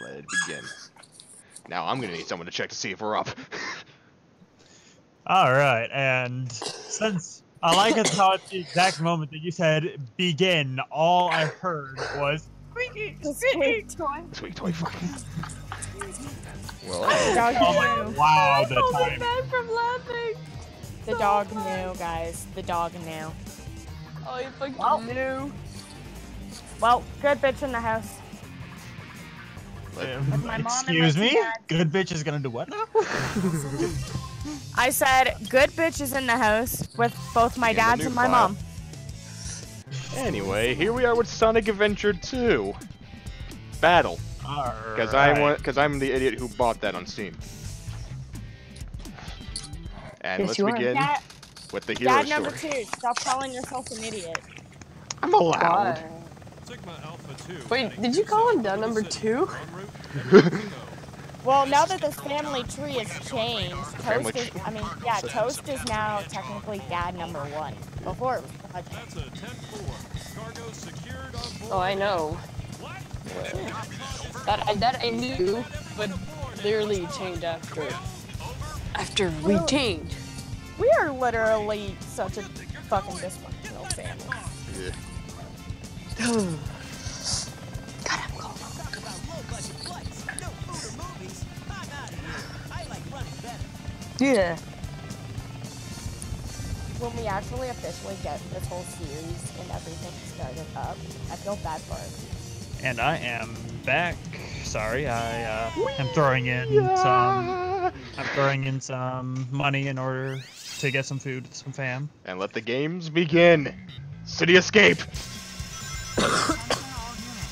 Let it begin. Now I'm gonna need someone to check to see if we're up. Alright, and since I like it how at the exact moment that you said begin, all I heard was squeaky, The squeaky. squeak toy. Sweet toy fuck. Well, The dog Oh my, knew. wow, the Holding time. back from laughing. The dog knew, guys. The dog knew. Oh, you fucking Well. knew. Well, good bitch in the house. With my mom and Excuse my me? dad. Good bitch is gonna do what now? I said good bitch is in the house with both my In the dads new and my file. mom. anyway, here we are with Sonic Adventure 2. Battle. Because I'm the idiot who bought that on Steam. And Yes, let's you are. begin Dad, with the hero dad number story. 2, stop calling yourself an idiot. I'm allowed. Wait, did you call him dad number 2? Well, now that this family tree has changed, Family Toast is, tree. I mean, yeah, Toast is now technically dad number 1. Before it was Project. Oh, I know. That I knew, but literally changed after we changed. We are literally such a fucking dysfunctional family. Yeah. God, I'm cold. Yeah. When we actually officially get this whole series and everything started up, I feel bad for it. And I am back. Sorry, I am throwing in some. I'm throwing in some money in order to get some food, some fam. And let the games begin. City Escape.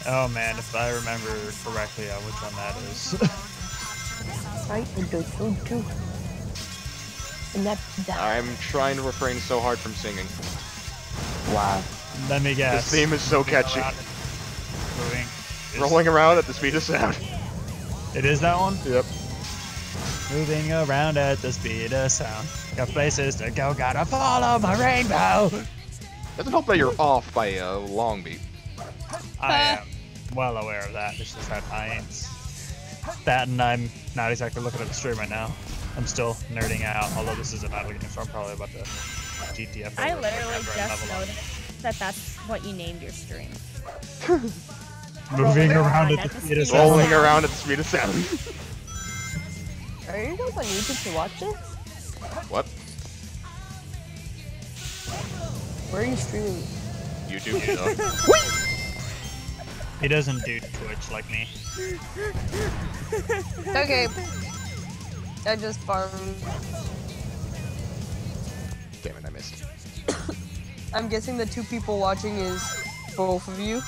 Oh man, if I remember correctly, which one that is. Right? And do too. And that. I'm trying to refrain so hard from singing. Wow. Let me guess. This theme is so catchy. Moving. Rolling around at the speed of sound. It is that one? Yep. Moving around at the speed of sound. Got places to go, gotta follow my rainbow. Doesn't help that you're off by a long beat. I am well aware of that. It's just that I ain't. That and I'm not exactly looking at the stream right now. I'm still nerding out, although this is an idle game, so I'm probably about to GTF. I over literally forever and just level up. noticed that that's what you named your stream. Moving around at the speed of sound. Rolling around at the speed of sound. Are you guys on YouTube to watch this? What? Where are you streaming? YouTube, you know. He doesn't do Twitch like me. Okay. I just farmed. Damn it, I missed. I'm guessing the 2 people watching is both of you.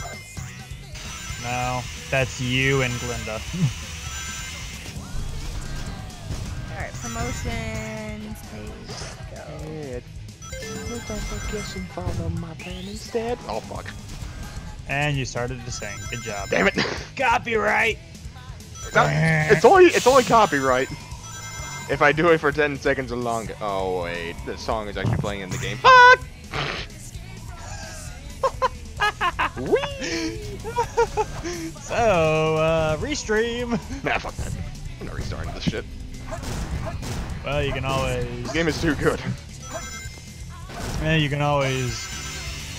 No, that's you and Glinda. Alright, promotions, page, go. Oh fuck. And you started to sing. Good job. Damn it. Copyright! It's only copyright. If I do it for 10 seconds or longer. Oh wait, the song is actually playing in the game. Fuck! So, restream. Nah, fuck that. I'm not restarting this shit. Well, you can always. This game is too good. You can always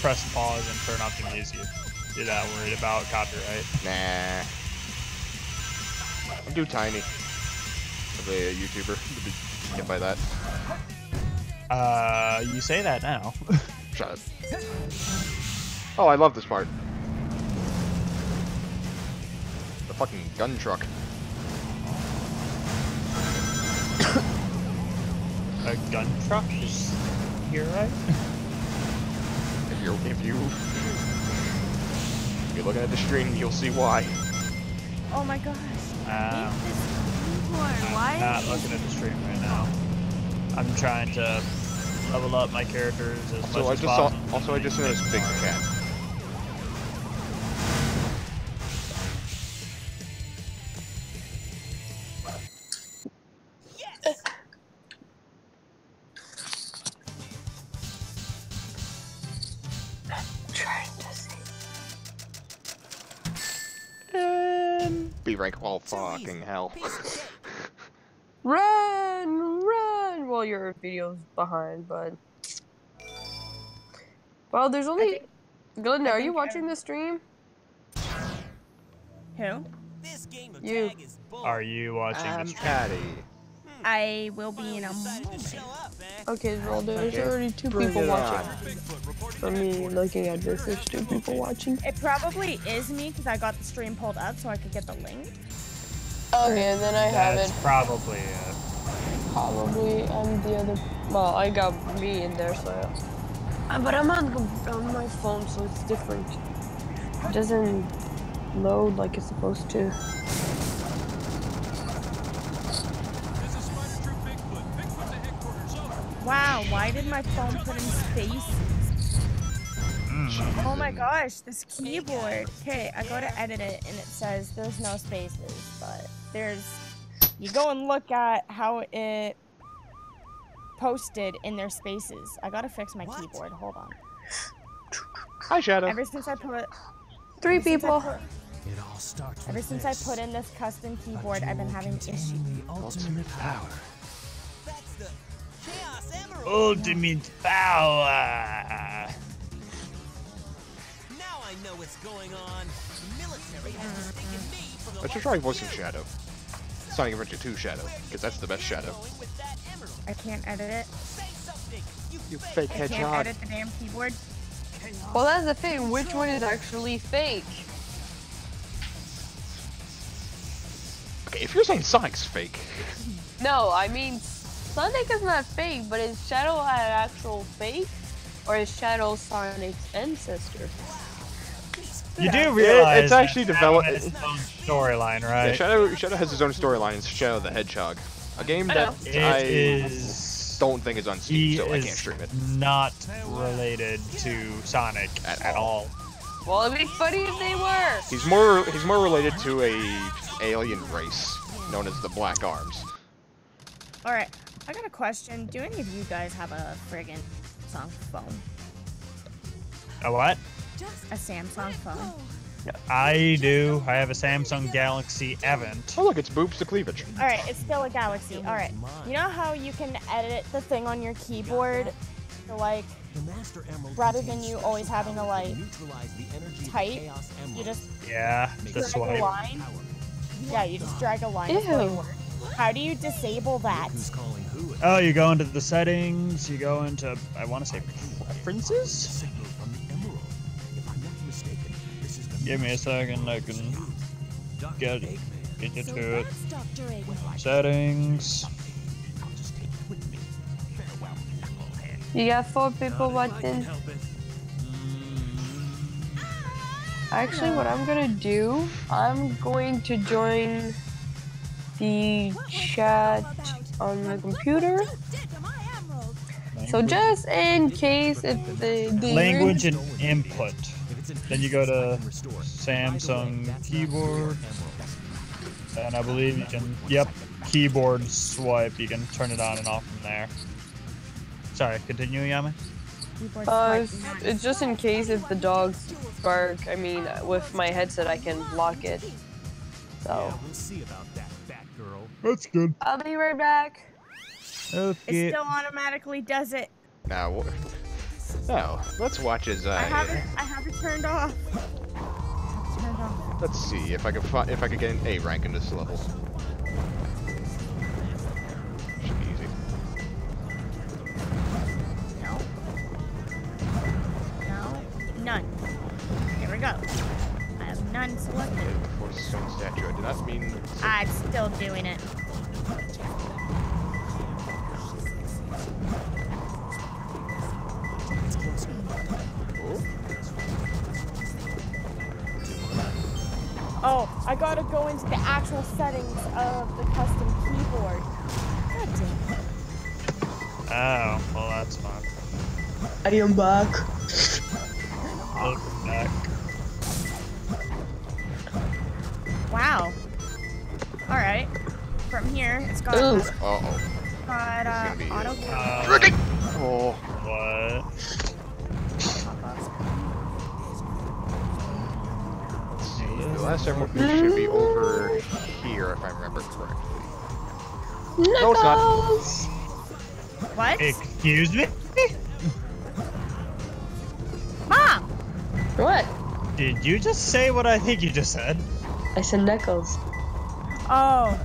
press pause and turn off the music. You're that worried about copyright. Nah. I'm too tiny. Of a YouTuber to get by that. You say that now. Shut up. Oh, I love this part. The fucking gun truck. A gun truck is here, right? If you're looking at the stream, you'll see why. Oh my gosh. I'm Why? not looking at the stream right now. I'm trying to level up my characters as So much I as just saw. possible. Also, I just noticed Big the Cat. Trying to see. B rank. Oh fucking hell. Run! Well, your video's behind, but. Well, there's only. Glinda, are you watching the stream? Who? You. Are you watching the stream? Patty. I will be in a moment. Okay, well, there's already 2 Bring people it watching. on. For me, looking at this, there's 2 people watching. It probably is me because I got the stream pulled up so I could get the link. Okay, and then I have That's it. probably it. Probably I'm the other. Well, I got me in there, so. But I'm on my phone, so it's different. It doesn't load like it's supposed to. Wow, why did my phone put in space? Oh my gosh, this keyboard. Okay, I go to edit it and it says there's no spaces, but there's. You go and look at how it posted in their spaces. I gotta fix my keyboard. Hold on. Hi, Shadow. Ever since I put 3 people. Ever since I put in this custom keyboard, I've been having issues. Ultimate power. Ultimate power. Now I know what's going on. The military has mistaken me for the I should try voicing Shadow. Sonic Adventure 2 Shadow, because that's the best Shadow. with that emerald. I can't edit it. Say something. You fake I can't hedgehog. edit the damn keyboard. Well, that's the thing. Which one is actually fake? Okay, if you're saying Sonic's fake, No, I mean, Sonic is not fake, but is Shadow an actual fake? Or is Shadow Sonic's ancestor? You do realize it's actually that developed. Shadow has its own storyline, Yeah, right? Shadow has his own storyline. It's Shadow the Hedgehog, a game that It I is. don't think is on Steam, He so I is can't stream it. not related to Sonic at all. Well, it'd be funny if they were. He's more related to a alien race known as the Black Arms. Alright, I got a question. Do any of you guys have a friggin' Samsung phone? A what? A Samsung phone? I do. I have a Samsung Galaxy Event. Oh look, it's boobs to cleavage. Alright, it's still a Galaxy. Alright, you know how you can edit the thing on your keyboard to like, rather than you always having to like type, you just Yeah, the drag a swipe. line? Yeah, you just drag a line. That's how it Ew. works. How do you disable that? Oh, you go into the settings, you go into, I want to say, preferences? Give me a second, I can get you to it. Settings. You got 4 people watching. Actually, what I'm gonna do, I'm going to join the chat on the computer. So just in case if the Language and input. Then you go to Samsung keyboard. And I believe you can, yep, keyboard swipe. You can turn it on and off from there. Sorry, continue, Yami. Keyboard swipe. it's just in case if the dogs bark. I mean, with my headset, I can block it. So We'll see about that, Batgirl. That's good. I'll be right back. It Okay. still automatically does it. Now, no, let's watch as I have it turned off. Turned off. Let's see if I can if I could get an A rank in this level. Should be easy. No. No. None. Here we go. I have none selected. For stone statue, I did not mean. I'm still doing it. Oh, I gotta go into the actual settings of the custom keyboard. God damn it. Oh, well that's fun. I am back. Welcome back. Wow. Alright. From here, it's got, Ooh. Uh-oh. got It's gonna be auto Tricky! Oh. What? Let's see. last Emerald Piece should be over here, if I remember correctly. No, it's not. Knuckles! What? Excuse me? Mom! What? Did you just say what I think you just said? I said Knuckles. Oh,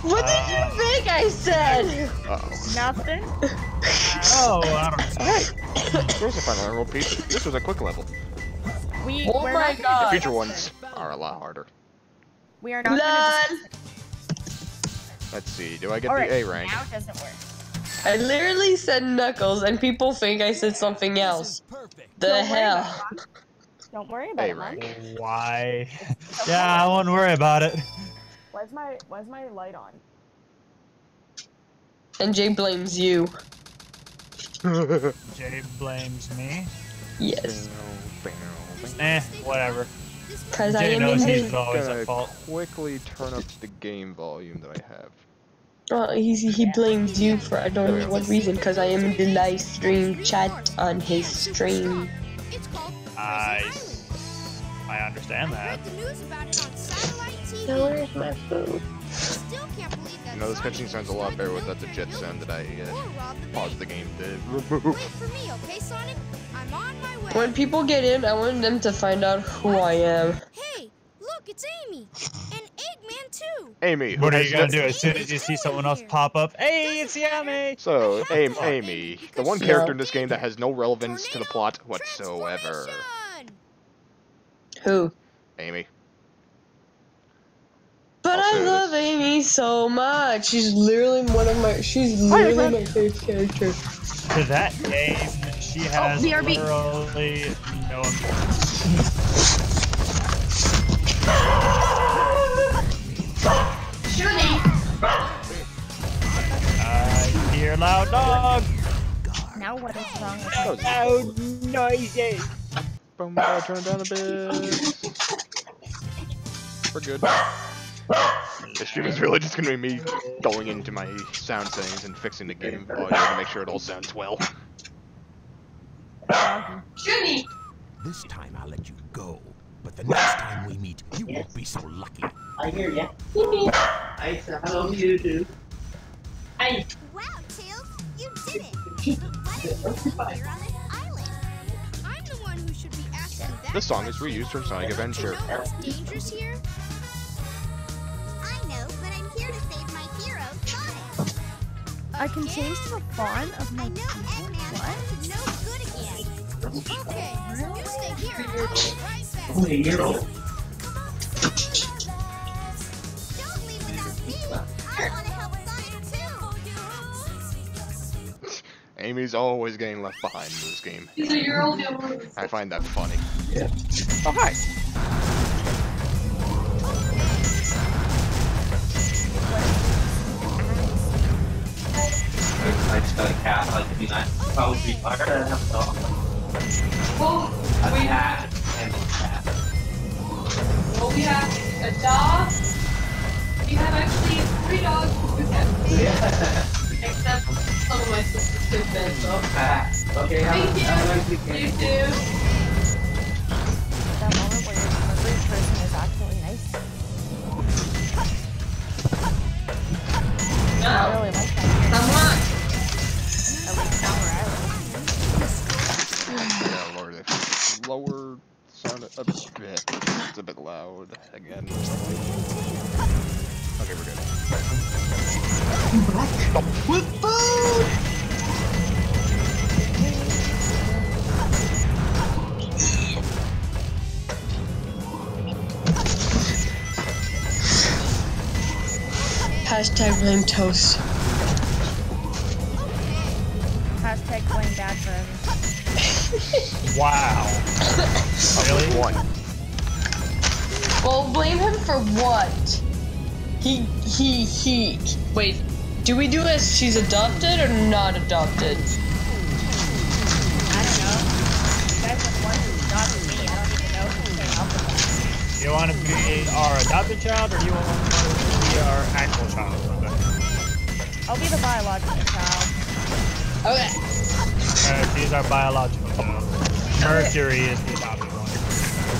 What did you think I said? Uh-oh. nothing? Oh, I don't know. Hey! There's a final Emerald Piece. This was a quick level. We, Oh we're my not gonna God. The future ones are a lot harder. We are not Lol. gonna Let's see, do I get Alright, the A rank? now it doesn't work. I literally said Knuckles, and people think I said something else. The Don't worry hell? about it, Mom. Don't worry about A it, Mom. rank. Why? Yeah, I won't worry about it. Why's my light on? And Jay blames you. Jay blames me. Yes. Whatever. Because I Jay am knows in he's his... always Gonna at fault. quickly turn up the game volume that I have. He blames you for I don't know what reason, because I am in the live stream chat on his stream. I understand that. Now where's my food? You know, this cutscene sounds a lot better without the jet sound that I paused the game to remove. When people get in, I want them to find out who I am. Hey, look, it's Amy. And Eggman too. Amy, who What are has you gonna no- do as soon as you see someone else pop up? Hey, it's Yami! So, Amy, the one character in this game that has no relevance to the plot whatsoever. Who? Amy. But I'll I say love this. Amy so much. She's literally my favorite character. To that game, she has BRB. literally no I hear loud dog! Now what is wrong with That was Loud noises! Boom, turn it down a bit. We're good. This stream is really just gonna be me going into my sound settings and fixing the game audio to make sure it all sounds well. This time I'll let you go, but the next time we meet, you won't be so lucky. I hear ya. I said hello to you too. Hey. Wow, Tails, you did it. Why did you come here on this island? I'm the one who should be asking that. This song is reused from Sonic Adventure. You know what's dangerous here? I know, but I'm here to save my hero, Sonic. I can change the font of my I know keyboard. Eggman What? is no good again. Okay, you stay here and I'll be right back. Only a year old. Don't leave without me. I want to help Sonic too. Amy's always getting left behind in this game. He's a year old. I find that funny. Yeah. Oh, hi! I just got a cat. Like to be nice. Probably be better to have a dog. Well, A cat and a cat. we have a dog. We have actually 3 dogs and 2 cats. Yeah. Except some of my sister's kids then, so. Okay, Thank you. have a nice weekend. You too. That moment where your delivery person is actually nice to you. I No. really like that. Come on. At least now where I live. Yeah, Lord, if you lower sound a bit. It's a bit loud again. Okay, we're good. With food. Hashtag blame toast. Hashtag blame dad for everything. Wow. Really? One. Well, blame him for what? He. Wait, do we do as she's adopted or not adopted? I don't know. You guys are the one who adopted me. I don't even know who came up with that. Do you want to be our adopted child, or do you want to be our actual child? I'll be the biological child. Okay. She's our biological child. Mercury is the adopted one.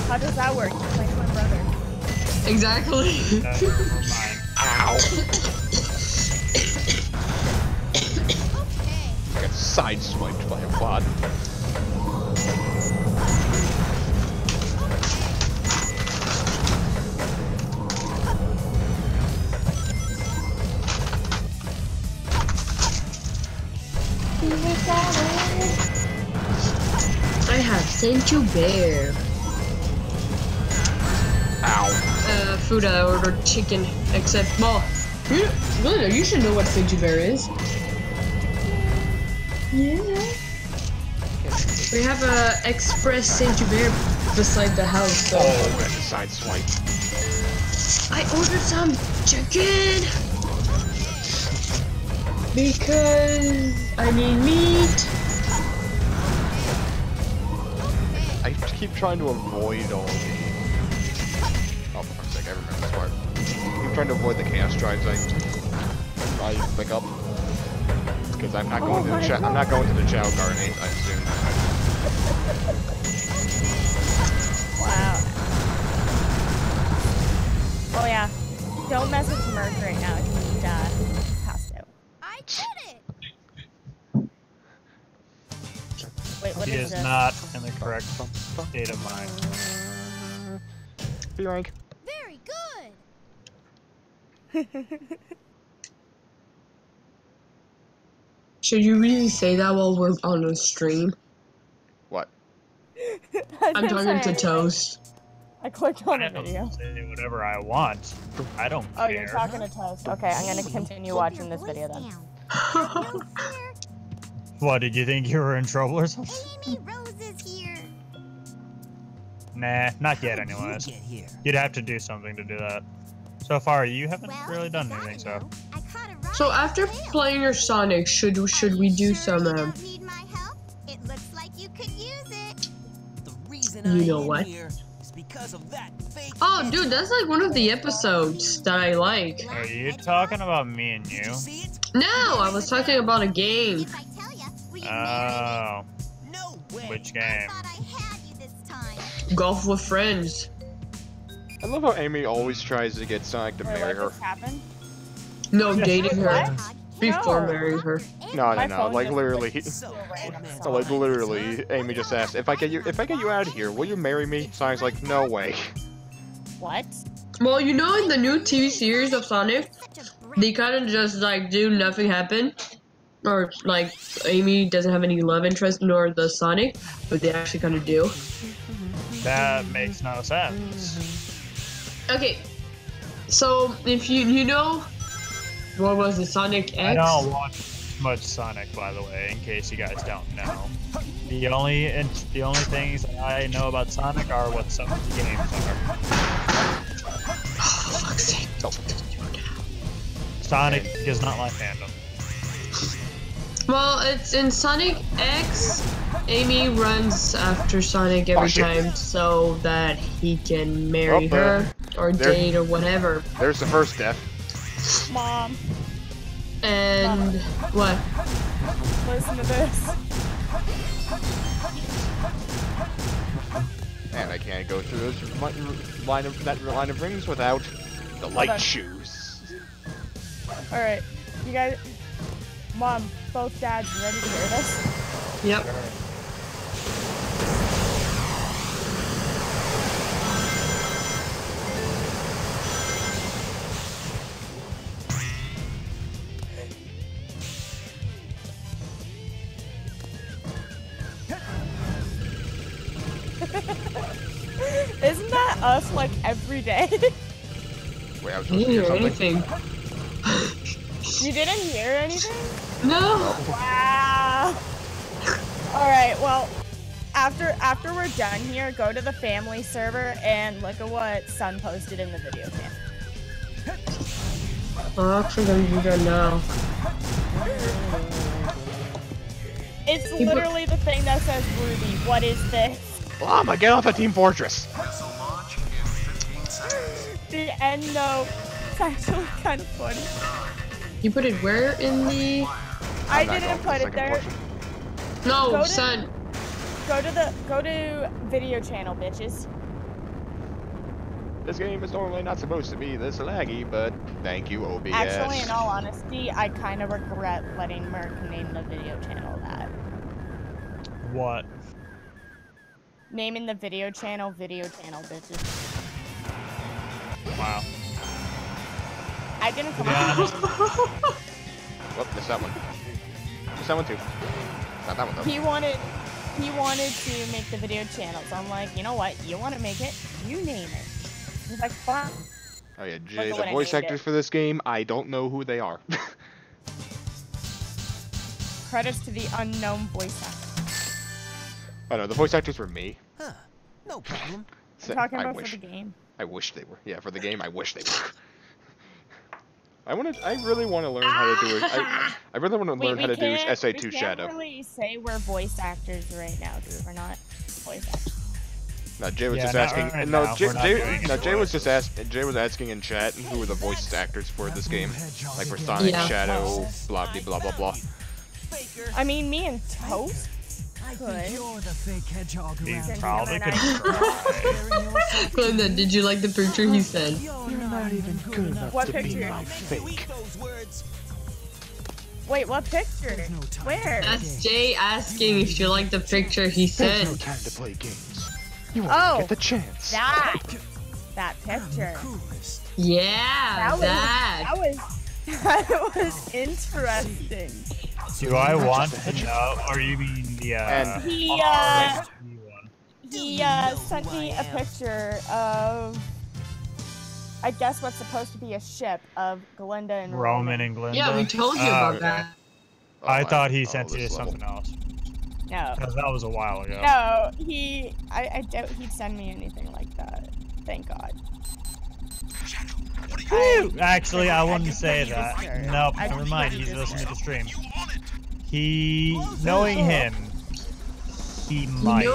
How does that work? He's my twin brother. Exactly. Never mind. Ow! Okay. I got sideswiped by a quad. I have sent you bear. Ow. Food I ordered chicken, except, well, you should know what Saint Bear is. Yeah. We have a express Saint Bear beside the house, so. Oh, that's a sideswipe. I ordered some chicken because I need meat. I keep trying to avoid all the... Oh, for fuck's sake, I remember this part. I keep trying to avoid the chaos drives I pick up. Because I'm not going to the I'm not going to the Chow Garden anytime soon. Wow. Oh yeah. Don't message Merc right now. He's passed out. I did it. Wait, what He is is this? not in the correct state of mind. B rank. Very good. Should you really say that while we're on a stream? What? I'm talking to Toast. I clicked on I a don't video. say whatever I want. I don't Oh, care. you're talking to Toast. Okay, I'm gonna continue watching this video then. No fear. What, did you think you were in trouble or something? Amy Rose is here. Nah, not yet anyways. You'd have to do something to do that. So far, you haven't Well, really done you gotta anything, so. know, I caught a ride So on after the trail. playing your Sonic, should we Are do you some sure you don't need my help? It looks like you could use it. The reason You I know am what? here is because of that fake Oh dude, that's like one of the episodes that I like. Are you talking about me and Did you? you see it? No, I was talking about a game. If I tell ya, will you marry me? Oh, No way. which I game? thought I had you this time. Golf with friends. I love how Amy always tries to get Sonic to Wait, marry what her. just happened? No, dating her. What? Before No. marrying her. No, My no, phone like just literally, clicked so random no, like songs. literally, Amy just asked, if I get you out of here, will you marry me? Sonic's like, no way. What? Well, you know in the new TV series of Sonic, Such a they kind of just like do nothing happen. Or like Amy doesn't have any love interest nor the Sonic, but they actually kind of do. That makes no sense. Okay, so if you know, what was it, Sonic X? I don't watch much Sonic, by the way, in case you guys don't know. The only things that I know about Sonic are what some of the games are. Oh, for fuck's sake. Sonic is not my fandom. Well, it's in Sonic X. Amy runs after Sonic every shit. time so that he can marry Oh, her or there- date or whatever. There's the first death. Mom, And what? listen to this. And I can't go through that line of rings without the light on. shoes. Alright, you guys. Mom, both dads, you ready to hear this? Yep. Isn't that us like every day? Wait, I was I supposed to didn't hear hear something. anything. You didn't hear anything? No. Wow. Alright, well, after we're done here, go to the family server and look at what Sun posted in the video cam. I'm actually gonna do that now. It's literally the thing that says Ruby. What is this? Llama, get off of Team Fortress! The end note. It's actually kind of funny. You put it where in the? I I'm not didn't going to the put it second there. portion. No, Go to- son. Go to video channel, bitches. This game is normally not supposed to be this laggy, but thank you, OBS. Actually, in all honesty, I kind of regret letting Merc name the video channel that. What? Naming the video channel, bitches. Wow. I didn't come up with it. Whoop, missed that one. Missed that one too. Not that one though. He wanted to make the video channel, so I'm like, you know what? You want to make it? You name it. He's like, fine. Oh yeah, Look Jay, at the what I voice named actors it. for this game, I don't know who they are. Credits to the unknown voice actor. Oh no, the voice actors were me. Huh. No problem. So, I'm talking I about wish. for the game. I wish they were. Yeah, for the game, I wish they were. I really want to learn how to do it. I really want to learn how to do SA2 we Shadow. can't really say we're voice actors right now because we're not voice actors. No, Jay was Yeah, just not asking. right No, now. Jay, We're not doing it. Jay was just asking. Jay was asking in chat who were the voice actors for this game, like for Sonic, Yeah. Shadow, blah blah blah blah. Faker. I mean, me and Toast I could. think you're the fake hedgehog He around. probably could Gemini. try. Glenda, did you like the picture he sent? You're not even good enough What to be picture? my fake. Those words. Wait, what picture? There's no time. Where? That's Jay asking if you like the picture he sent. time to play games. You won't Oh, get the chance. That picture. Coolest. Yeah, that. That was interesting. Do I want to know, or you mean the And- He one? sent me a picture of, I guess what's supposed to be a ship of Glinda and Roman and Glinda? Yeah, we told you about that. I Oh, thought he oh, sent you this level. something else. No. Because that was a while ago. No, I doubt he'd send me anything like that. Thank God. Actually, I wouldn't say that. Nope, I- never mind. He's listening to the stream. Knowing him, he might.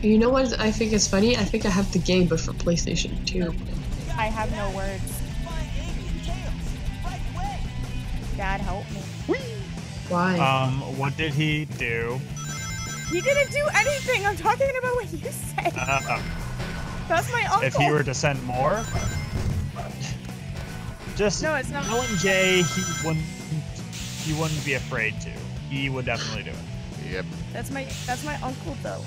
You know what I think is funny? I think I have the game, but for PlayStation 2. I have no words. God help me. Why? What did he do? He didn't do anything. I'm talking about what you said. That's my uncle. If he were to send more, just No, it's not. knowing Jay, he wouldn't be afraid to. He would definitely do it. Yep. That's my uncle though.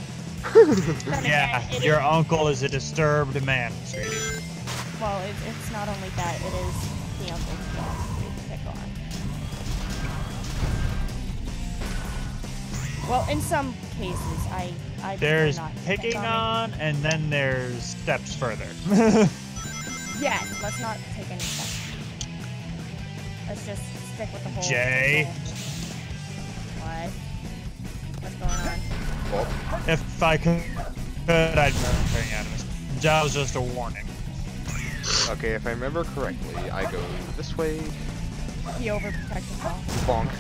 Then Yeah, again, it your is- uncle is a disturbed man, sweetie. Well, it's not only that. It is the uncle's fault to pick on. Well, in some cases, I prefer There's not to pick picking on on, and then there's steps further. it. Yes, let's not take any steps. Let's just stick with the whole. Jay. What? What's going on? Well, If I could, I'd bring Adamus. That was just a warning. okay, if I remember correctly, I go this way. He overprotected all. Bonk.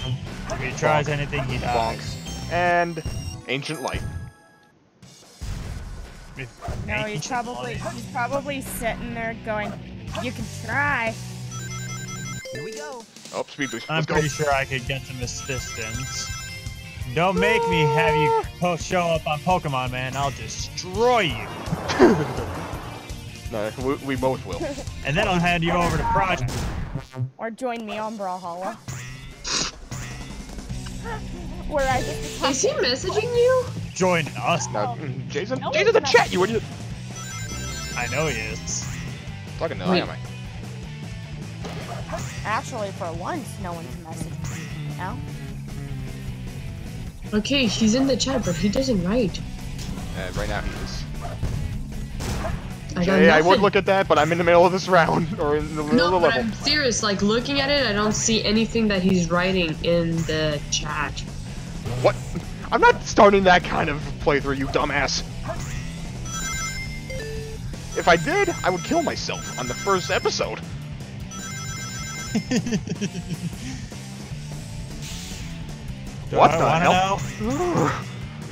If he tries anything, he Bonk. dies. And Ancient Light. No, he's probably sitting there going, "You can try." Here we go. Oh, speed boost. I'm Let's go. pretty sure I could get some assistance. Don't make me have you show up on Pokemon, man. I'll destroy you. No, we both will. And then I'll hand you over to Project. Or join me on Brawlhalla. Where I just Is he messaging you? Join us. No, Jason No, in the he's chat, you idiot! I know he is. Fucking no, Wait. am I? actually for once no one's messaging me. No? Okay, he's in the chat, but he doesn't write. Right now he is. I got Jay, I would nothing. look at that, but I'm in the middle of this round, or in the middle No, of the but level. I'm serious. Like, looking at it, I don't see anything that he's writing in the chat. What? I'm not starting that kind of playthrough, you dumbass. If I did, I would kill myself on the first episode. Do What I the wanna hell? know?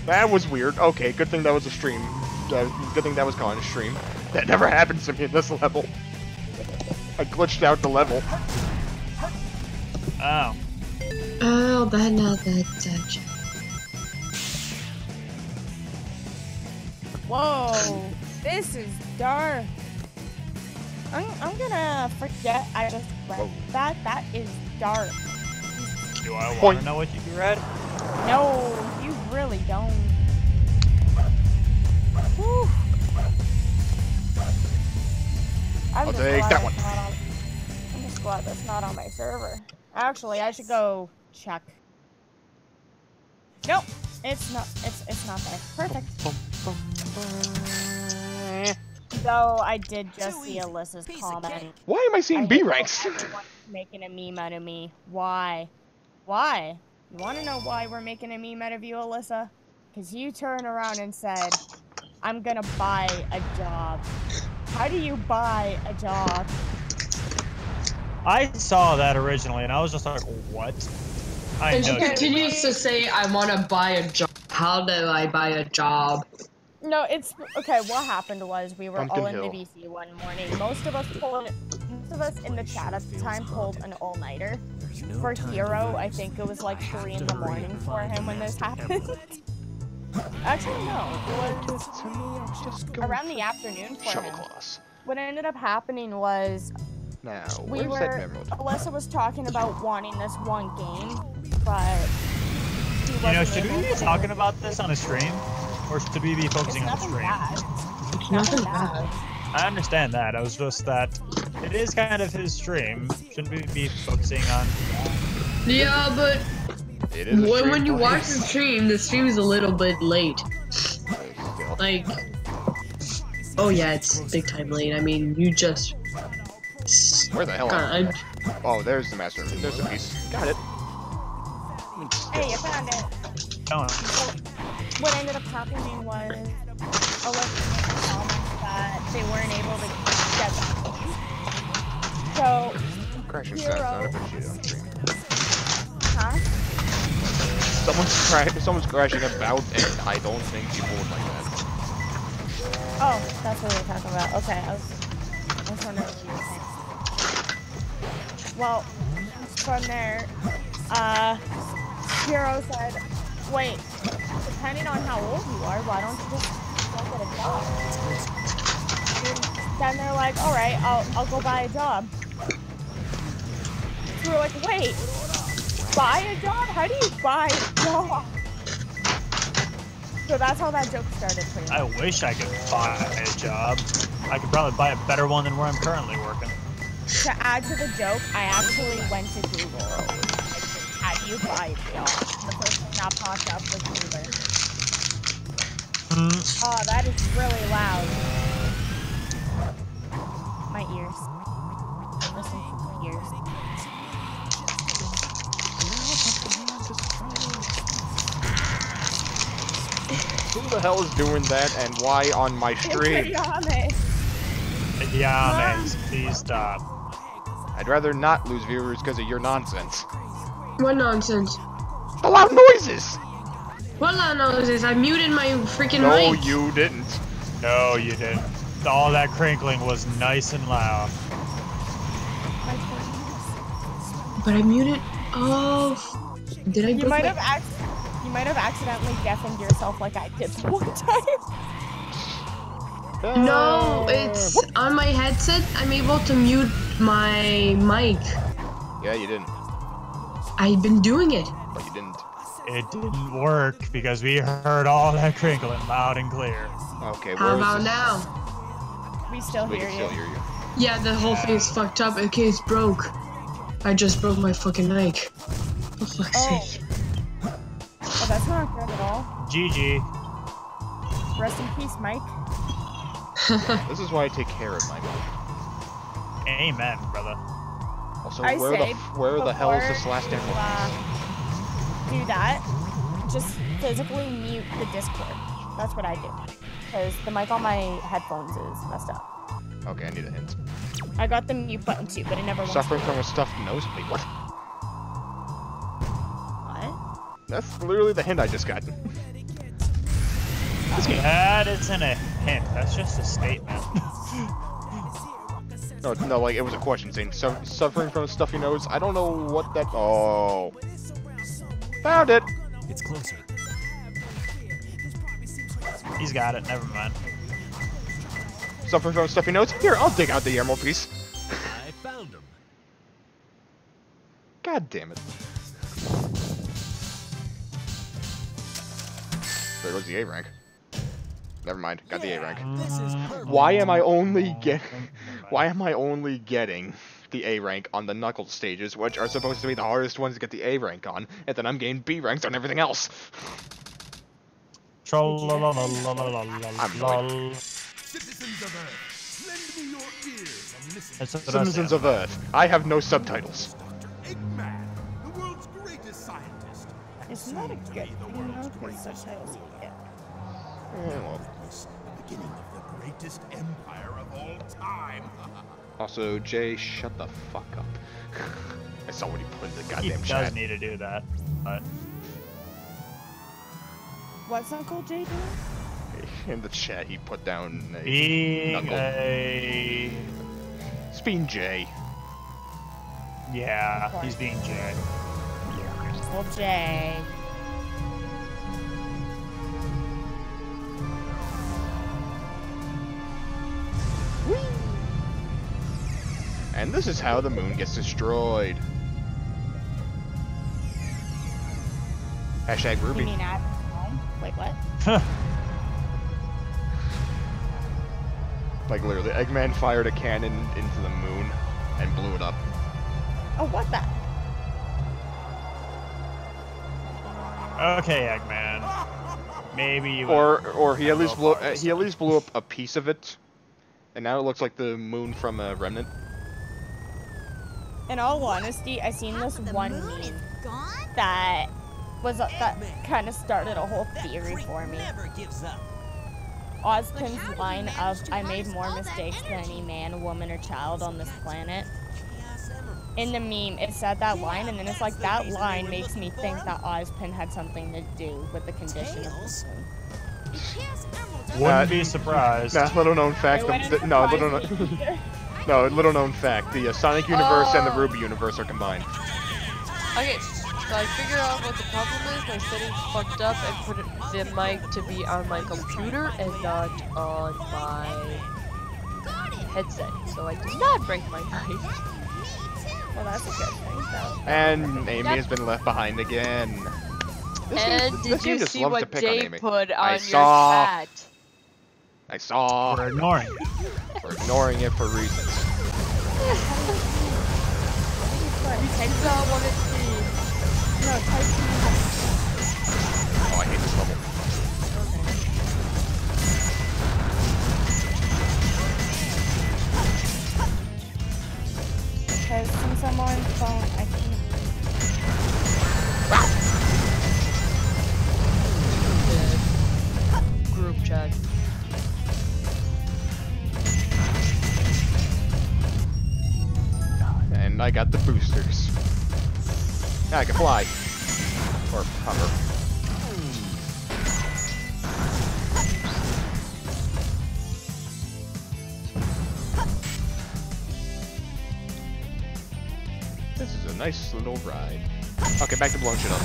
That was weird. Okay, good thing that was a stream. Good thing that was caught in a stream. That never happens to me in this level. I glitched out the level. Oh. Oh, but not that touch. Whoa! This is dark. I'm gonna forget I just read Whoa. that. That is dark. Do I want Point. to know what you read? No, you really don't. Whew. I'll take that one. I'm just glad that's not on my server. Actually, I should go check. Nope, it's not. It's not there. Perfect. Though I did just see Alyssa's comment. Why am I seeing B ranks? Everyone's making a meme out of me. Why? Why? You want to know why we're making a meme out of you, Alyssa? Because you turned around and said, I'm gonna buy a job. How do you buy a job? I saw that originally, and I was just like, what? I And she know. continues to say, I want to buy a job. How do I buy a job? No, it's okay. What happened was we were Pumpkin all in Hill. the VC one morning. Most of us in the chat at the time pulled an all-nighter. For Hero, I think it was like 3 in the morning for him when this happened. Actually, no, it was around the afternoon for Shovel him. class. What ended up happening was Now, we where's that were. emerald? Alyssa was talking about wanting this one game, but he You know, wasn't should we able be to. talking about this on a stream? Or should we be It's focusing on the nothing stream? bad. It's nothing bad. I understand that. I was just that it is kind of his stream. Shouldn't we be focusing on? Yeah, but It is a stream when you for watch him. the stream is a little bit late. Still. Like, oh yeah, it's big time late. I mean, you just. Where the hell am I? God, Oh, there's the master. There's a piece. Got it. Hey, you found it. No. What ended up happening was Alyssa commented that they weren't able to get them. So, Crashing Hero. sounds not appreciated on stream. huh? Someone's crashing about, and I don't think people would like that. Oh, that's what we were talking about. Okay, I was wondering what you were saying. Well, from there, Hero said, wait, depending on how old you are, why don't you just go get a job? And then they're like, alright, I'll go buy a job. So we're like, wait, buy a job? How do you buy a job? So that's how that joke started pretty I much. wish I could buy a job. I could probably buy a better one than where I'm currently working. To add to the joke, I actually went to Google. Like, how do you buy a job? The first thing that popped up was Uber. Oh, that is really loud. My ears. Listen to my ears. Who the hell is doing that, and why on my stream? Yeah, man, please stop. I'd rather not lose viewers because of your nonsense. what nonsense? The loud noises! What loud noises? I muted my freaking No, mic. you didn't. No, you didn't. All that crinkling was nice and loud. But I muted. Oh, did I? You book might my- have you might have accidentally deafened yourself like I did the one time. No, it's on my headset. I'm able to mute my mic. Yeah, you didn't. I've been doing it. But you didn't. It didn't work because we heard all that crinkling loud and clear. Okay, How where is about this? now? We still We hear can still you. hear you. Yeah, the whole thing is fucked up. Okay, it's broke. I just broke my fucking mic. For fuck's Oh. sake. Oh, that's not good at all. GG. Rest in peace, Mike. This is why I take care of my mic. Amen, brother. Also, I where say the hell is this before last you, emerald? do that, just physically mute the Discord. That's what I do. Because the mic on my headphones is messed up. Okay, I need a hint. I got the mute button too, but it never went Suffering through. from a stuffed nose? Wait, what? What? That's literally the hint I just got. That isn't a hint. That's just a statement. No, like, it was a question saying, suffering from a stuffy nose? I don't know what that... Oh. Found it! It's closer. He's got it. Never mind. Suffering from stuffy nose? Here, I'll dig out the emerald piece. I found him. God damn it. There goes the A rank. Never mind, got the A rank. This is perfect. Why am I only getting the A rank on the Knuckles stages, which are supposed to be the hardest ones to get the A rank on, and then I'm getting B ranks on everything else? Troll-la-la-la-la-la-la-la-lol. Citizens of Earth, lend me your ears and listen. That's what I Citizens said. of Earth, I have no subtitles. Dr. Eggman, the world's greatest scientist. It's not a good thing, though, because subtitles you get. The beginning of the greatest empire of all time. Also, Jay, shut the fuck up. I saw what he put in the He goddamn does chat. need to do that, but What's Uncle Jay doing? In the chat, he put down a being knuckle. a Speen Jay. yeah, he's being Jay. Well, Jay. And this is how the moon gets destroyed. Hashtag You Ruby. mean at home? Wait, what? Like literally, Eggman fired a cannon into the moon and blew it up. Oh, what the? Okay, Eggman. Maybe you. Or he at least blew up a piece of it, and now it looks like the moon from a remnant. In all honesty, I seen this one meme that kind of started a whole theory for me. Never gives up. Ozpin's line of "I made more mistakes than any man, woman, or child on this planet." In the meme, it said that line, and then it's like that line makes me think that Ozpin had something to do with the condition of the moon. Wouldn't be surprised. Nah, little known fact. Little known fact. The Sonic universe and the Ruby universe are combined. Okay, so I figured out what the problem is. My settings fucked up and put the mic to be on my computer and not on my headset. So I did not break my mic. Well, that's a good thing, though. And Amy has been left behind again. And did you just see loves to what pick on Jay Amy. put I on your saw. chat? I saw. We're ignoring it. We're ignoring it for reasons. Typed out what it seems. No, type Oh, I hate this level. because since I'm on phone, I can't. Group chat. And I got the boosters. Now I can fly. Or hover. This is a nice little ride. Okay, back to blowing shit up.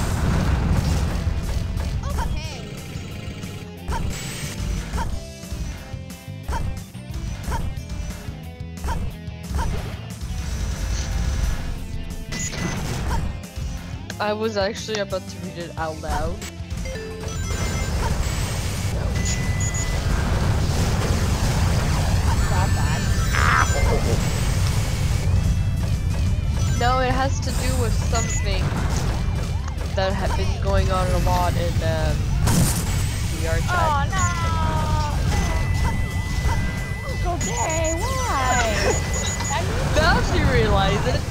I was actually about to read it out loud. Not bad. No, it has to do with something that had been going on a lot in VR chat. Oh no! Uncle Jay, why? Now she realized it.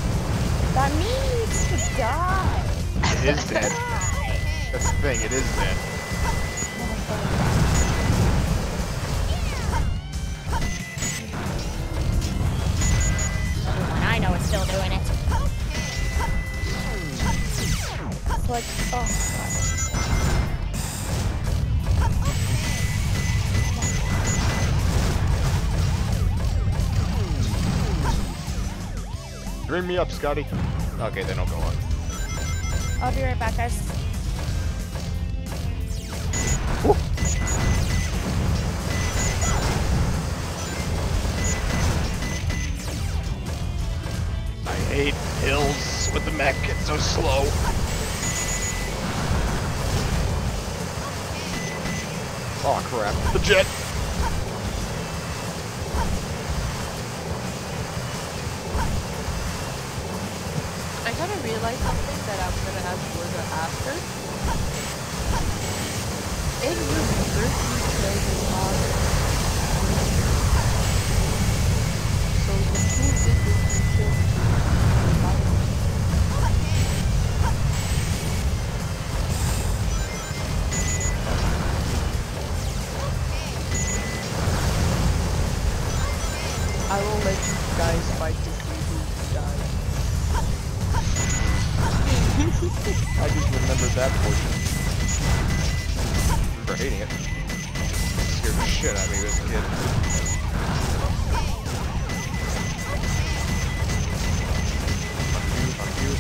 That means to die. It is dead. That's the thing, it is dead. I know it's still doing it. It's like, oh Dream me up, Scotty. Okay, then I'll go on. I'll be right back, guys. hate hills with the mech. It's so slow. Oh crap! The jet. I kind of realized something that I'm gonna ask Borja after. In reverse, you trade is harder. So the truth is that you should. I will let you guys fight to see who dies. I just remembered that portion. I remember hating it. Scared the shit out of me as a kid.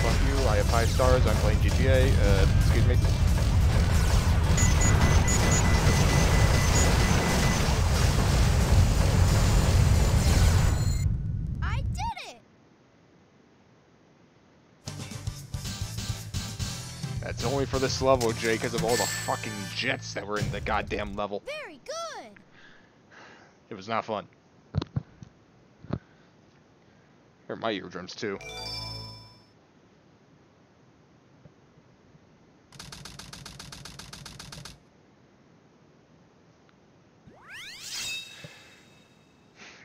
Fuck you. I have 5 stars. I'm playing GTA. Excuse me. I did it! That's only for this level, Jay, because of all the fucking jets that were in the goddamn level. Very good! It was not fun. Hurt my eardrums too.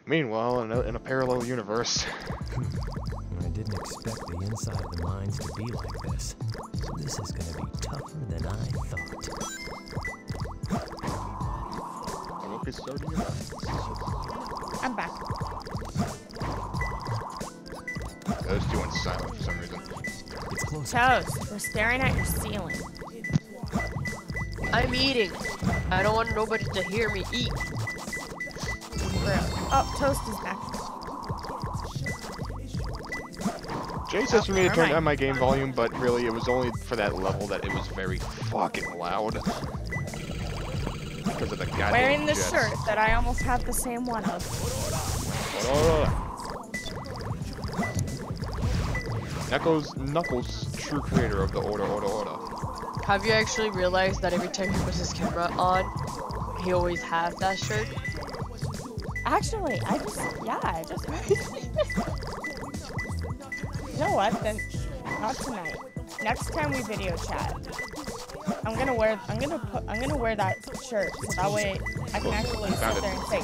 Meanwhile, in a parallel universe. I didn't expect the inside of the mines to be like this. This is gonna be tougher than I thought. I'm back. Those two went silent for some reason. It's close. Toast, we're staring at your ceiling. I'm eating. I don't want nobody to hear me eat. Oh, Toast is back. Jay says for me to never turn mind. down my game volume, but really it was only for that level that it was very fucking loud. Because of the goddamn Wearing this jets. shirt that I almost have the same one of. Knuckles, true creator of the Order. Have you actually realized that every time he puts his camera on, he always has that shirt? Actually, I just You know what? Then not tonight. Next time we video chat, I'm gonna wear that shirt so that way I can actually sit there and say,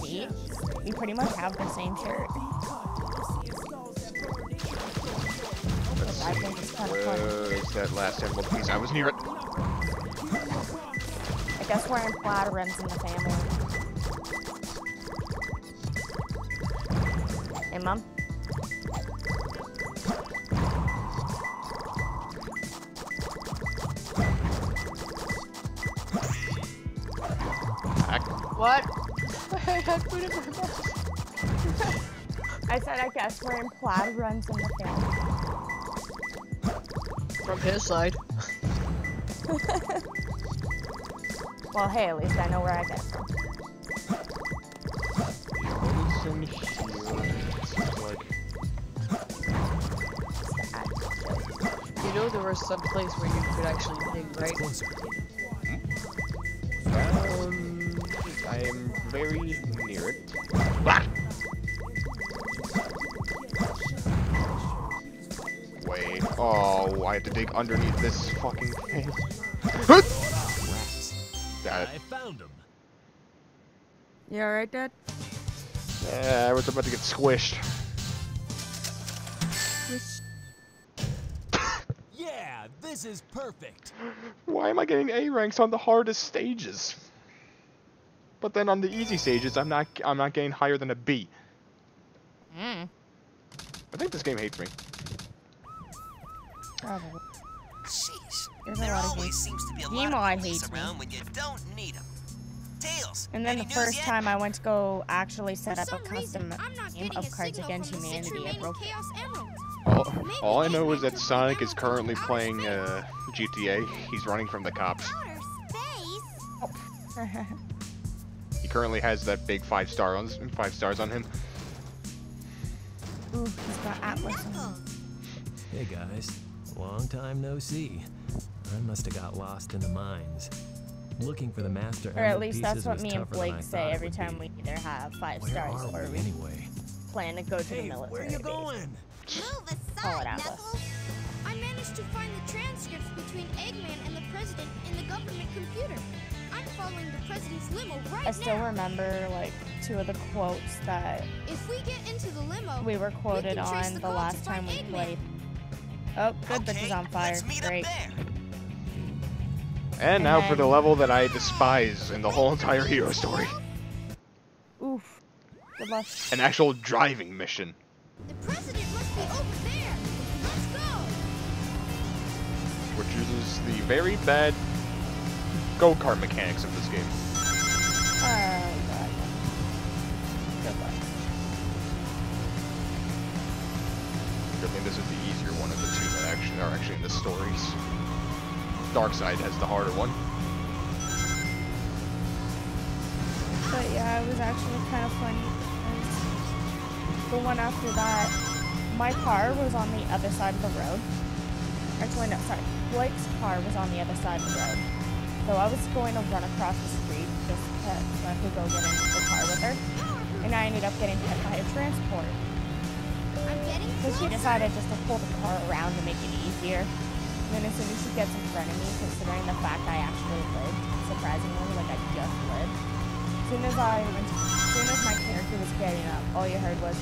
see, we pretty much have the same shirt. Which I think is kind of fun. Where is that last emerald piece? I wasn't even. I guess wearing plaid runs in the family. Hey, Mom. What? I had food in my mouth. I said I guess wearing plaid runs in the family. From his side. Well, hey, at least I know where I get it from. What is in here? It seems like. You know there was some place where you could actually dig, right? I am very near it. Ah! Wait. Oh, I have to dig underneath this fucking thing. Got it. I found him. You alright, Dad? Yeah, I was about to get squished. Yeah, this is perfect. Why am I getting A ranks on the hardest stages? But then on the easy stages, I'm not getting higher than a B. I think this game hates me. Probably. Sheesh. There's a There lot of always games. seems to be a Gmod lot of hates police me. around when you don't need them. Tails. And then any the news first yet? time I went to go actually set For up a some reason, custom I'm not game getting of a Cards signal Against from the 6 Humanity, I remaining broke. Chaos Emeralds. All I know is that Sonic is currently playing GTA. He's running from the cops. Outer space? He currently has that big 5 stars on him. Ooh, he's got Atlas on. Knuckles. Hey guys, long time no see. I must have got lost in the mines. Looking for the master Or at emerald least that's pieces what was me and tougher than I Blake thought say it every would time be. we either have 5 Where stars are or we we anyway? plan to go to the Hey, military where you base. going? Move Call it aside, Atlas. Knuckles. I managed to find the transcripts between Eggman and the president in the government computer. I'm following the president's limo right I still now. remember like 2 of the quotes that If we get into the limo, we were quoted can trace on the the call last to time find we Eggman. played. Oh, good, bitch is Okay, on fire. let's meet Great. up there. And now for the then- level that I despise in the whole entire hero story. Oof. Good luck. An actual driving mission. the president must be over there. Let's go. Which uses the very bad go-kart mechanics of this game. Oh, God. Good luck. I think this is the easier one of the 2 that actually are actually in the stories. Darkseid has the harder one. But yeah, it was actually kind of funny. because The one after that, my car was on the other side of the road. Actually, no, sorry. Blake's car was on the other side of the road. So I was going to run across the street just so I could go get in the car with her. And I ended up getting hit by a transport. I'm getting So she closer. decided just to pull the car around to make it easier. And then as soon as she gets in front of me, considering the fact I actually lived, surprisingly, like I just lived, as soon as my character was getting up, all you heard was,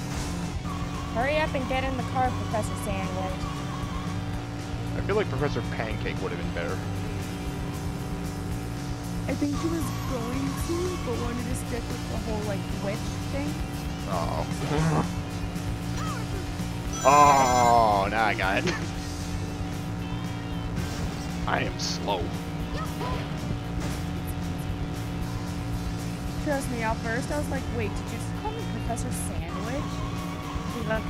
"Hurry up and get in the car, Professor Sandwich." I feel like Professor Pancake would have been better. I think she was going to, but wanted to stick with the whole, like, witch thing. Oh. Oh, now I got it. I am slow. Trust me, at first I was like, wait, did you just call me Professor Sandwich? She's like,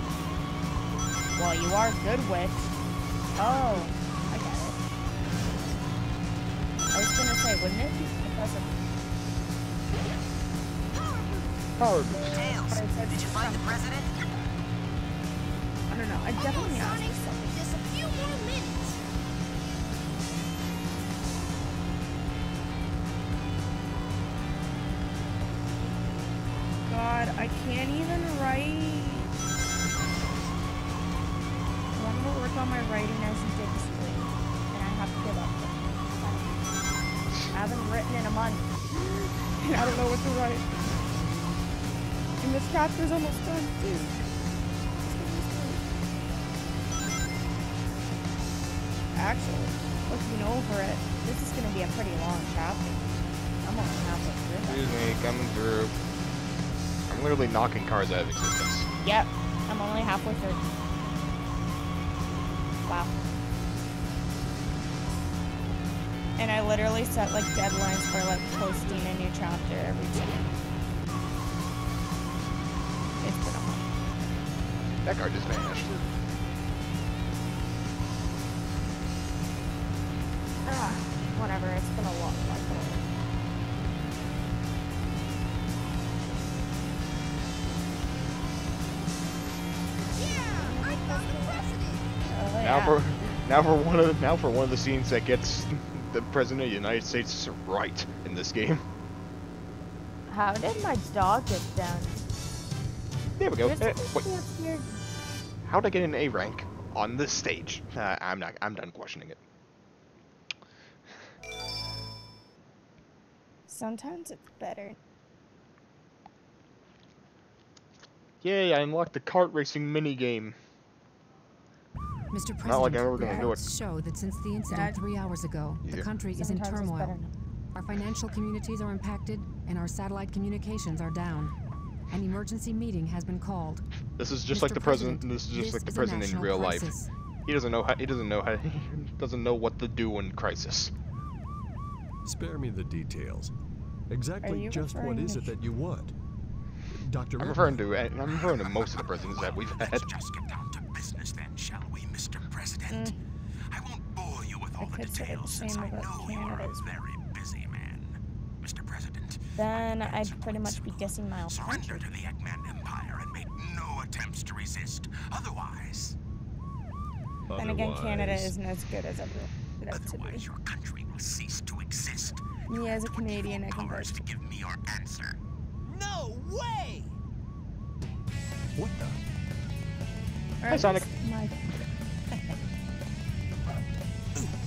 well, you are good witch. Oh, I get it. I was gonna say, wouldn't it be Professor... Tails, did you find the president? I don't know, I definitely asked Sonic, for something. just a few more minutes. God, I can't even write. I wanted to work on my writing as you did this week, and I have to give up. I haven't written in a month. And I don't know what to write. And this chapter's almost done, too. Actually, looking over it, this is going to be a pretty long chapter. I'm only halfway through. Excuse me, coming through. I'm literally knocking cars out of existence. Yep, I'm only halfway through. Wow. And I literally set like deadlines for like posting a new chapter every day. It's been a month. That car just vanished. Ah, whatever, it's been a long life. Yeah, I found the president. Now for one of the scenes that gets the president of the United States right in this game. How did my dog get down? There we go. Just Wait, up here. how'd I get an A rank on this stage? I'm done questioning it. Sometimes it's better. Yay, I unlocked the kart racing minigame. Mr. President, Not like I'm ever gonna do it. reports show that since the incident 3 hours ago, the Yeah. country is in Sometimes it's turmoil. better. Our financial communities are impacted, and our satellite communications are down. An emergency meeting has been called. This is just Mr. like the president. President, This is just like the a president in national real life. crisis. He doesn't know how. He doesn't know what to do in crisis. Spare me the details. Are Exactly you just what referring is to it that you want? Dr. I'm referring to most of the presidents that we've had. Let's just get down to business then, shall we, Mr. President? I won't bore you with all the could say the details since same I about know you're a Canada's. very busy man. Mr. President, Then I'd pretty much be guessing my own surrender country. to the Eggman Empire and make no attempts to resist. Then again, Canada otherwise. isn't as good as everyone it up to be. Otherwise, your country will cease to exist. Me as a Canadian, I can Powers vote. to give me your answer. No way! What the? Or Hi, at Sonic. least my-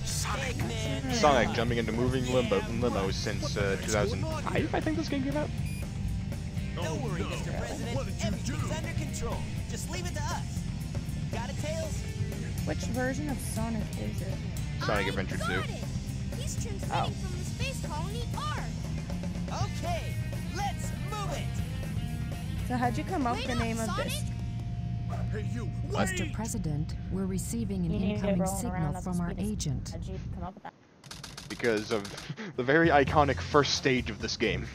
Sonic. Eggman. Sonic jumping into moving limos since 2005, I think this game came out. Don't worry, Mr. President. Everything's under control. Just leave it to us. Got it, Tails? Which version of Sonic is it? Sonic Adventure 2. Got it. He's transmitting Oh. from the space colony R. Okay, let's move it. So how'd you come up with Wait the up, name of this? Sonic. Hey, you! Mr. Wait! President, we're receiving an You need to get incoming rolling around signal at the from our speed of- agent. How'd you come up with that? Because of the very iconic first stage of this game.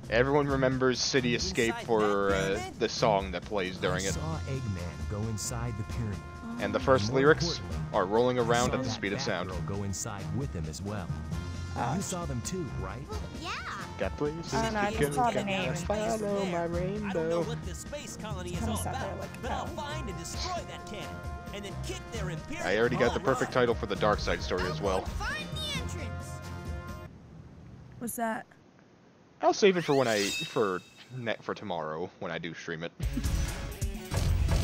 Everyone remembers City Escape Inside for that pyramid? the song that plays during I it. saw Eggman go inside the pyramid. And the first More lyrics importantly, are rolling I around saw at the that speed of sound. Batgirl go inside with him as well. Oh. You saw them too, right? Well, yeah. Got places I don't know, I to just saw go, the name. follow my I don't know rainbow. what this space colony is Kinda all sat there about, like but I'll that. find and destroy that cannon, and then kick their imperial. I already got the home perfect run. title for the Dark Side story as well. Find the entrance. What's that? I'll save it for when for tomorrow when I do stream it.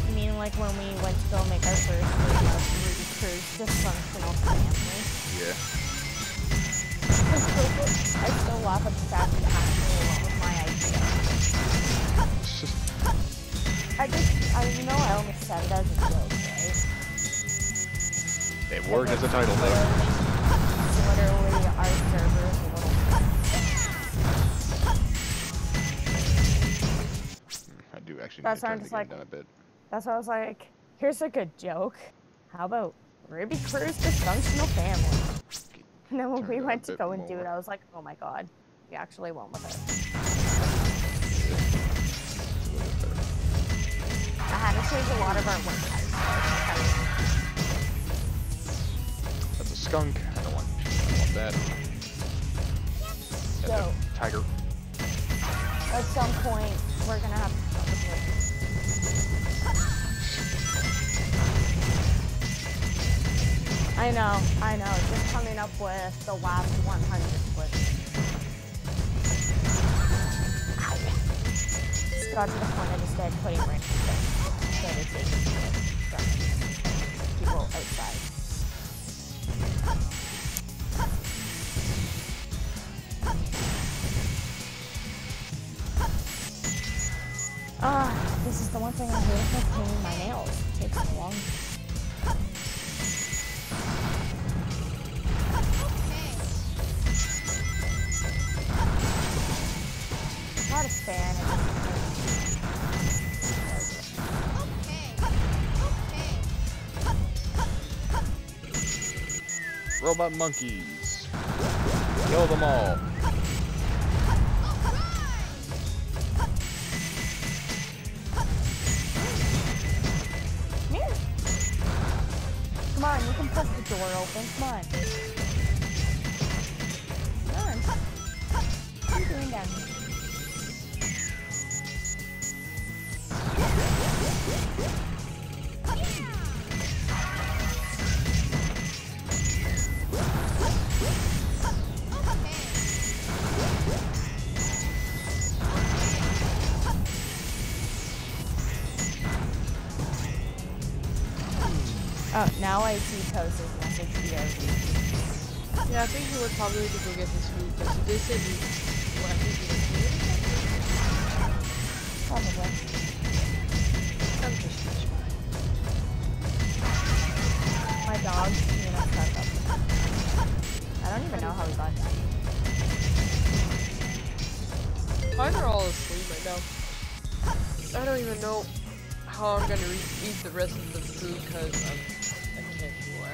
You mean like when we went to go make our first video of Ruby Crew's dysfunctional family? Yeah. I still laugh at the fact that you actually went with my idea. You know I only said it as a joke, right? It worked as a title though. Literally, our server is a little... I do actually That's need why to turn I'm the just game like- down a bit. That's why I was like, here's a good joke. How about Ruby Crew's dysfunctional family? And then when Turn we it went a to bit go and do more. it, I was like, oh my god, we actually went with it. I had to change a lot of our work. That's a skunk. I don't want that. That's So, a tiger. at some point, we're gonna have to come up with I know, just coming up with the last 100 was... Just got to the point I just started putting random things. Started taking shit from people outside. This is the one thing I hate with painting my nails. It takes so long. Not a fan. Robot monkeys. Kill them all. Come here. Come on, you can push the door open. Come on. Come on. What are you doing down here? Oh, now I see Toast's message POV. Yeah, I think he would probably to go get his food because they said he. What I think he was doing. Probably. I'm just My dog, you know, stuck up. I don't even know how he got that. Mine are all asleep right now. I don't even know how I'm gonna eat the rest of the food because I can't do it.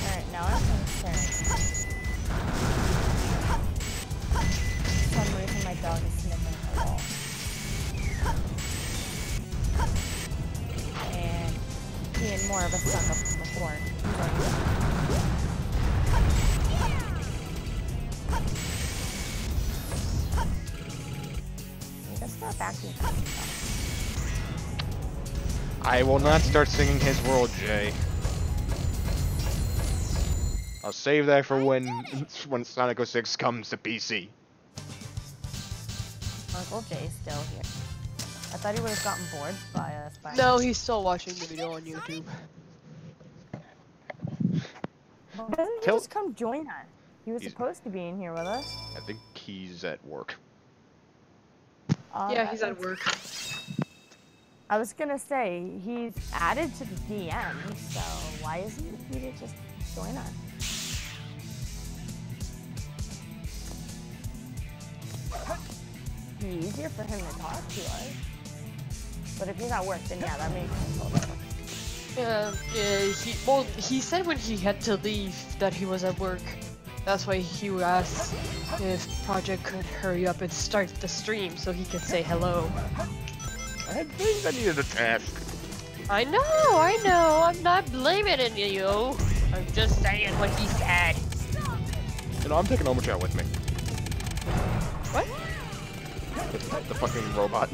Alright, now I'm concerned. that vacuum. I will not start singing his world, Jay. I'll save that for when Sonic 06 comes to PC. Uncle Jay's still here. I thought he would have gotten bored by us. No, he's still watching the video on YouTube. Well, doesn't he just come join us? He was supposed to be in here with us. I think he's at work. Yeah, he's at work. I was gonna say, he's added to the DM, so why isn't he to just join us? It'd be easier for him to talk to us. But if he's at work, then yeah, that makes sense. He said when he had to leave that he was at work. That's why he asked if Project could hurry up and start the stream so he could say hello. I think I needed a task. I know, I'm not blaming it on you. I'm just saying what he said. You know, I'm taking Omochao with me. What? The fucking robot.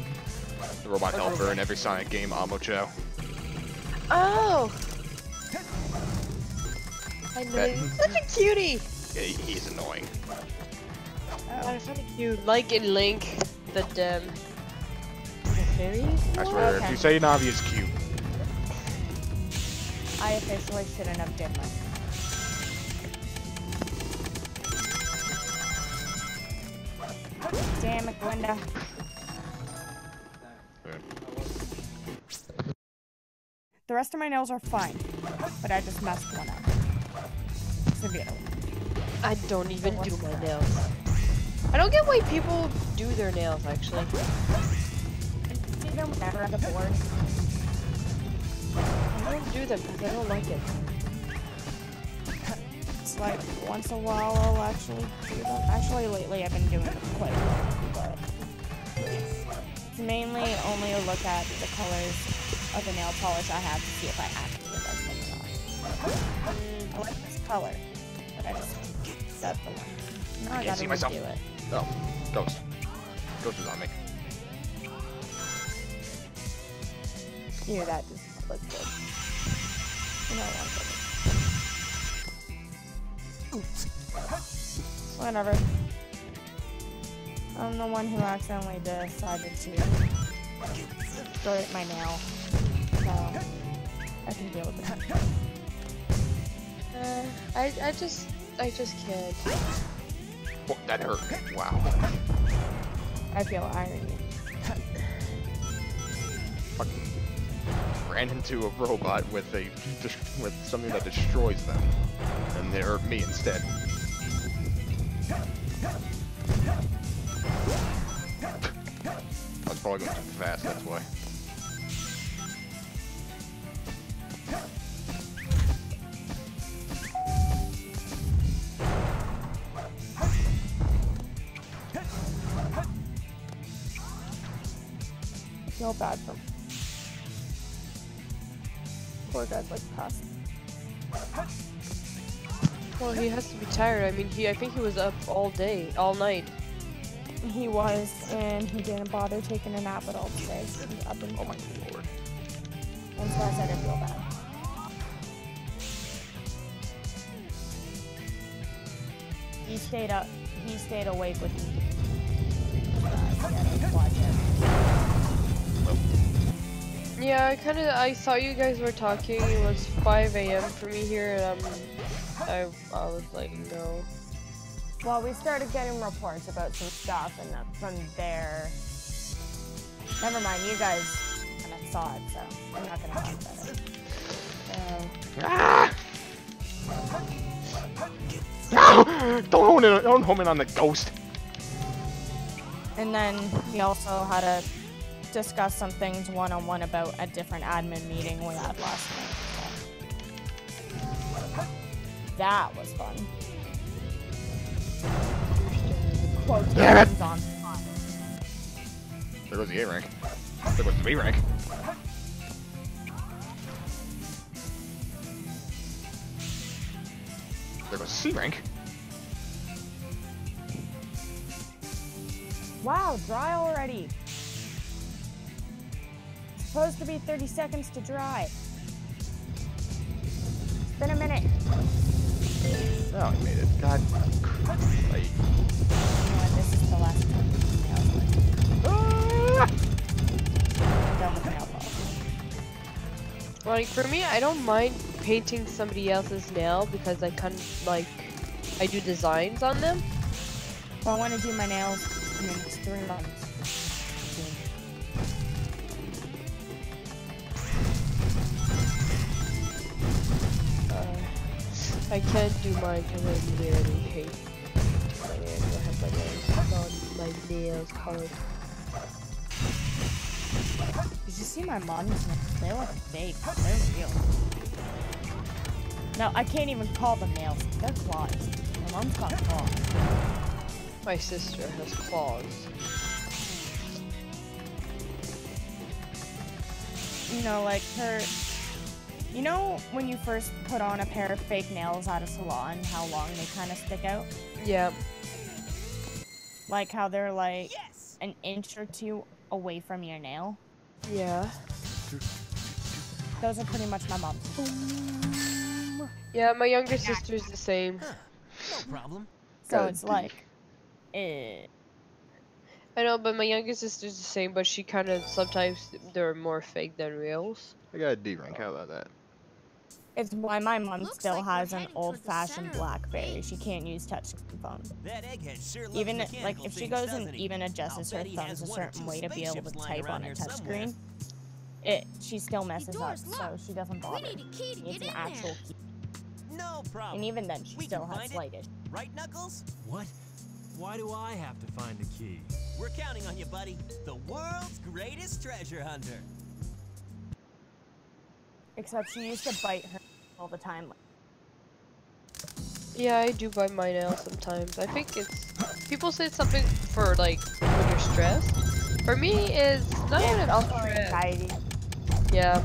The robot helper in every Sonic game, Omochao. Oh! I know, he's such a cutie! Yeah, he's annoying. Oh, it's really cute. Like in Link, the fairies? I swear, if you say Navi is cute. I officially shouldn't have done that. Damn it, Glinda. The rest of my nails are fine, but I just messed one up. Severely. I don't even do my nails. I don't get why people do their nails, actually. You know, never at the board. I don't do them because I don't like it. It's like, once in a while I'll actually do them. Actually, lately I've been doing them quite a lot, but it's mainly only a look at the colors of the nail polish I have to see if I actually like them or not. I like this color, but I just set the one. Now I can't see myself. Do it. Oh, Ghost. Ghost is on me. Yeah, that just looks good. You know, whatever. I'm the one who accidentally decided to destroy my nail, so I can deal with it. I just can't. Oh, that hurt me. Wow. I feel irony. Fucking ran into a robot with something that destroys them, and they hurt me instead. I was probably going too fast, that's why. I feel bad for him. Poor guy's like past. Well, he has to be tired. I mean, I think he was up all night. He was, and he didn't bother taking a nap at all today. So he's up and oh my lord. And so I said I feel bad. He stayed up. He stayed awake with me. Yeah, I saw you guys were talking. It was 5 a.m. for me here, and I was like, no. Well, we started getting reports about some stuff, and from there, never mind. You guys kind of saw it, so I'm not gonna talk about it. No! Don't home in on the ghost. And then we also had to discuss some things one-on-one about a different admin meeting we had last night. So. That was fun. Damn it! On. There goes the A rank. There goes the B rank. There goes C rank. Wow, dry already. supposed to be 30 seconds to dry. It's been a minute. Oh, I made it. God. Like, You know what? This is the last time. I'm done with nail polish. Like for me, I don't mind painting somebody else's nail because I kind of like I do designs on them. I want to do my nails in the next 3 months. I can't do mine because I really hate my nails. I have my nails colored. Did you see my mom's nails? They look fake. They're real. No, I can't even call them nails. They're claws. My mom's got claws. My sister has claws. You know, like her... You know when you first put on a pair of fake nails at a salon, how long they kind of stick out? Yeah. Like how they're like an inch or two away from your nail? Yeah. Those are pretty much my mom's. Yeah, my younger sister's the same. No problem. So it's like... I know, but my younger sister's the same, but she kind of, sometimes they're more fake than reals. I got a D rank, how about that? It's why my mom still has an old-fashioned BlackBerry. She can't use touch phone. That egghead sure loves Even like mechanical if she things, goes doesn't and he? even adjusts I'll her bet he thumbs has a one or certain two way to be able to spaceships lying type on around a here touch somewhere. screen, she still messes up, so she doesn't bother. It's an actual key. No problem. And even then, she We still can has find slight it. issues. Right, Knuckles? What? Why do I have to find the key? We're counting on you, buddy. The world's greatest treasure hunter. Except she used to bite her all the time. Yeah, I do bite my nails sometimes. I think it's... People say it's something for, like, when you're stressed. For me, it's not when I'm stressed. Anxiety. Yeah.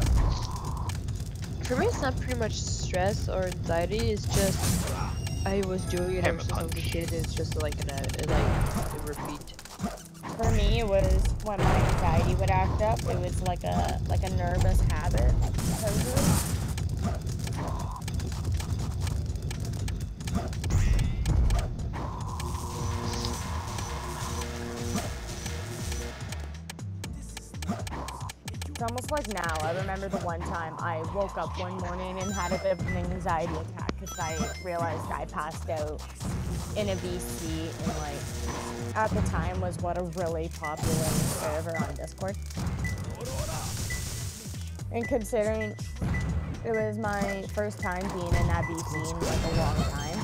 For me, it's not pretty much stress or anxiety. It's just... I was doing it ever since I was a kid. It's just like a repeat. For me, it was when my anxiety would act up. It was like a nervous habit. It's almost like now. I remember the one time I woke up one morning and had a bit of an anxiety attack because I realized I passed out in a VC and like at the time was what a really popular server on Discord. And considering it was my first time being in that VC in like a long time,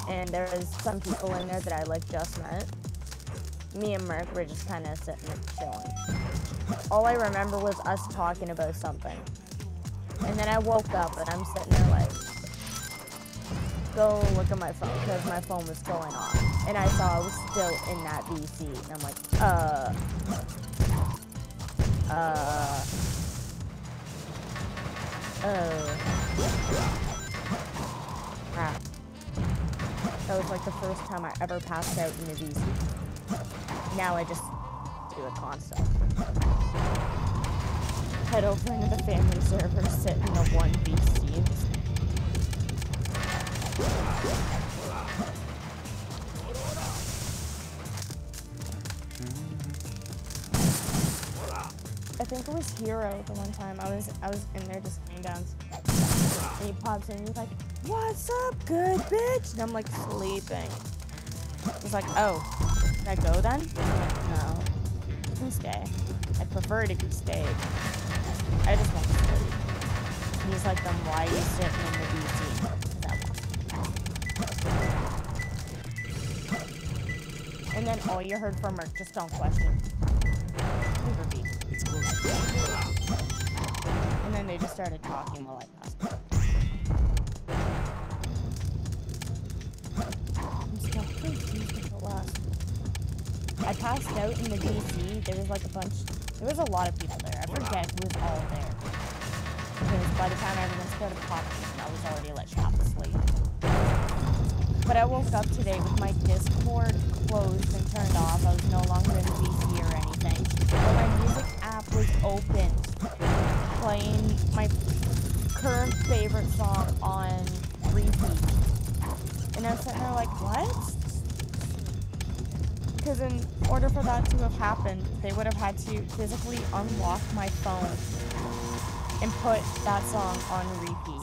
and there was some people in there that I like just met, me and Merc were just kind of sitting there chilling. All I remember was us talking about something. And then I woke up and I'm sitting there like, go look at my phone because my phone was going off. And I saw I was still in that VC. And I'm like, crap. That was like the first time I ever passed out in a VC. Now I just do it constantly. Head over into the family server, sit in the one VC. I think it was Hero the one time. I was in there just laying down. And he pops in and he's like, "What's up, good bitch?" And I'm like sleeping. He's like, "Oh, can I go then?" I'm like, "No, you can stay. I'd prefer to stay. I just want to sleep." And he's like, "Then why are you sitting in the VC?" And then all you heard from her, just don't question. It's close. And then they just started talking while I passed out. I'm still confused at the last. I passed out in the VC. There was like there was a lot of people there. I forget who was all there. Because by the time everyone started popping, I was already like half asleep. But I woke up today with my Discord closed and turned off. I was no longer in VC or anything. But my music app was open. playing my current favorite song on repeat. And I was sitting there like, what? Because in order for that to have happened, they would have had to physically unlock my phone and put that song on repeat.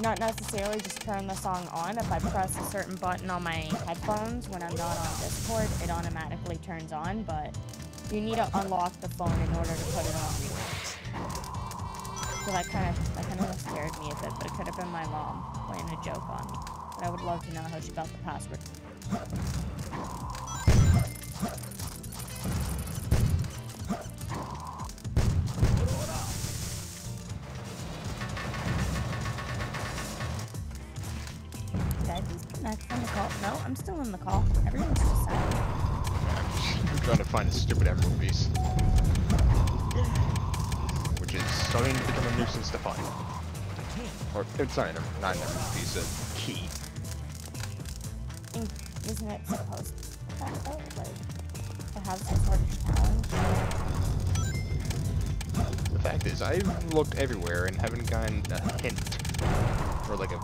Not necessarily just turn the song on. If I press a certain button on my headphones when I'm not on Discord, it automatically turns on, but you need to unlock the phone in order to put it on repeat. So that kind of scared me a bit, but it could have been my mom playing a joke on me. But I would love to know how she got the password. Did I disconnect from the call? No, I'm still in the call. Everyone's just silent. I'm trying to find a stupid emerald piece. Which is starting to become a nuisance to find. Or, it's not an emerald piece, a key. Isn't it supposed to have some sort of challenge? The fact is, I've looked everywhere and haven't gotten a hint, or like a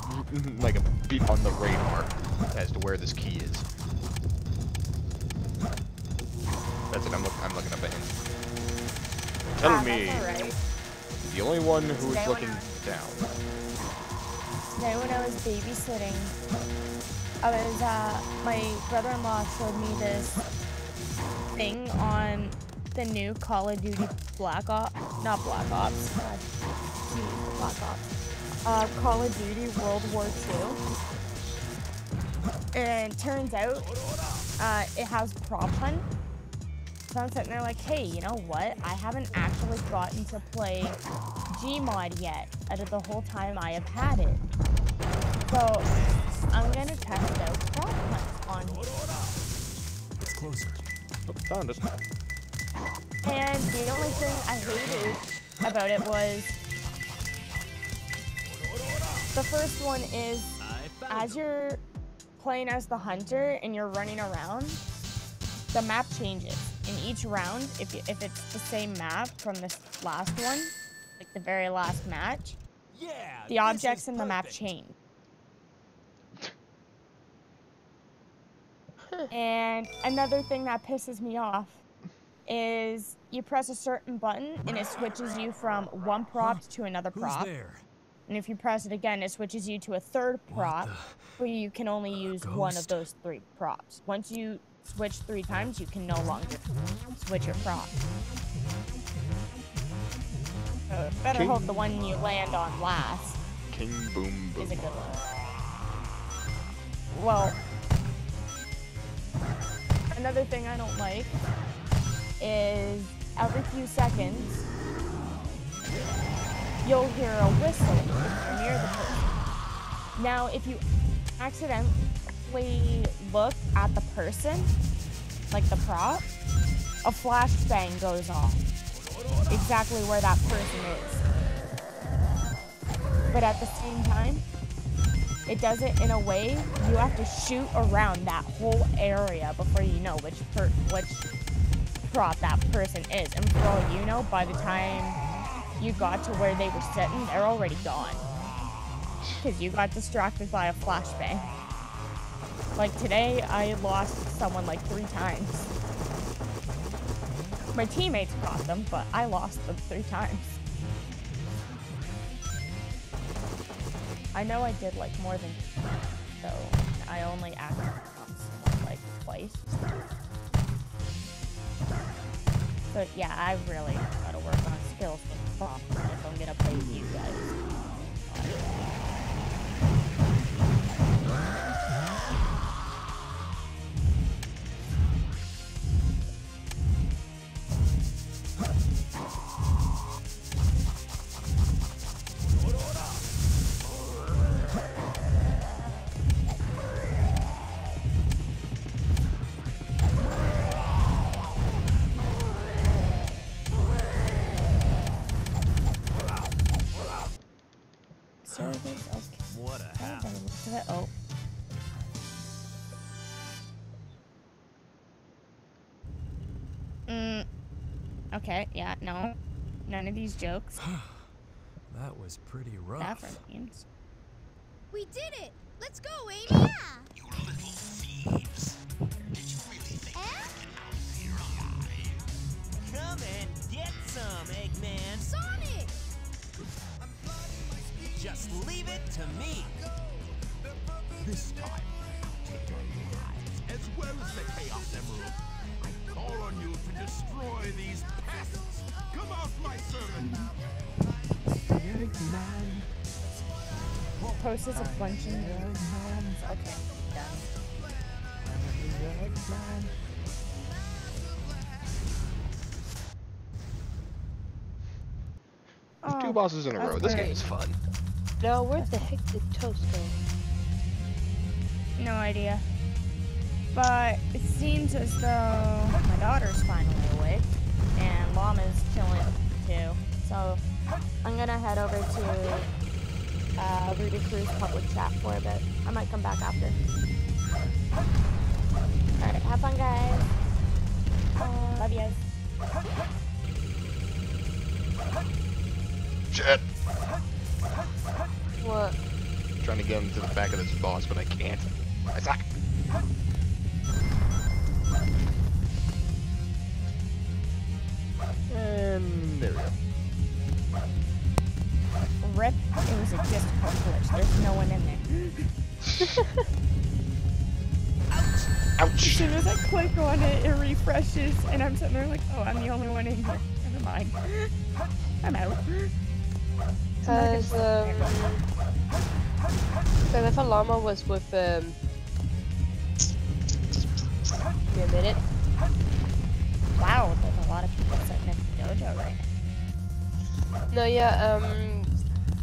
beat on the radar as to where this key is. That's it. I'm looking up a hint. Tell me, right. the only one who is looking down. Today when I was babysitting, my brother-in-law showed me this thing on the new Call of Duty Black Ops, not Black Ops, Black Ops, Call of Duty World War II. And it turns out, it has prop hunt. So I'm sitting there like, hey, you know what? I haven't actually gotten to play Gmod yet out of the whole time I have had it. So I'm gonna test out prop hunt on here. It's closer. Oh, found it. And the only thing I hated about it was the first one is as you're playing as the hunter and you're running around, the map changes. In each round, if it's the same map from this last one, like the very last match, the objects in the map change. And another thing that pisses me off is you press a certain button and it switches you from one prop to another prop. And if you press it again, it switches you to a third prop where you can only use one of those 3 props. Once you switch 3 times, you can no longer switch your prop. So better hope the one you land on last King Boom Boom is a good one. Well, another thing I don't like is every few seconds you'll hear a whistle if you're near the person. Now, if you accidentally look at the person, like the prop, a flashbang goes off exactly where that person is. But at the same time, it does it in a way you have to shoot around that whole area before you know which prop that person is. And for all you know, by the time you got to where they were sitting, they're already gone. Because you got distracted by a flashbang. Like today, I lost someone like 3 times. My teammates caught them, but I lost them 3 times. I know I did like more than 2, so I only acted like twice. But yeah, I really gotta work on skills with props if I'm gonna play with you guys. What a house. Oh. Okay, yeah, no. None of these jokes. That was pretty rough. Bathroom memes. We did it! Let's go, Amy! Yeah! You little thieves. Did you really think you're alive? Come and get some, Eggman. Sonic! Just leave it to me. This time, I'll take your lives as well as the Chaos Emerald. I call on you to destroy these pests. Come out, my servant. Eggman. Post is a bunch of memes. Okay, done. Oh, 2 bosses in a row. This game is fun. Now, where the heck did Toast go? no idea. But it seems as though my daughter's finally awake, and Llama's chilling too. So I'm gonna head over to Rudy Cruz public chat for a bit. I might come back after. Alright, have fun, guys. Love you guys. Shit! What? Trying to get him to the back of this boss, but I can't. I suck. And there we go. Rip, it was a difficult glitch. There's no one in there. Ouch! As soon as I click on it, it refreshes, and I'm sitting there like, oh, I'm the only one in here. Never mind. I'm out. Cause I thought Llama was with give me a minute. Wow, there's a lot of people sitting in the dojo right now. No, yeah,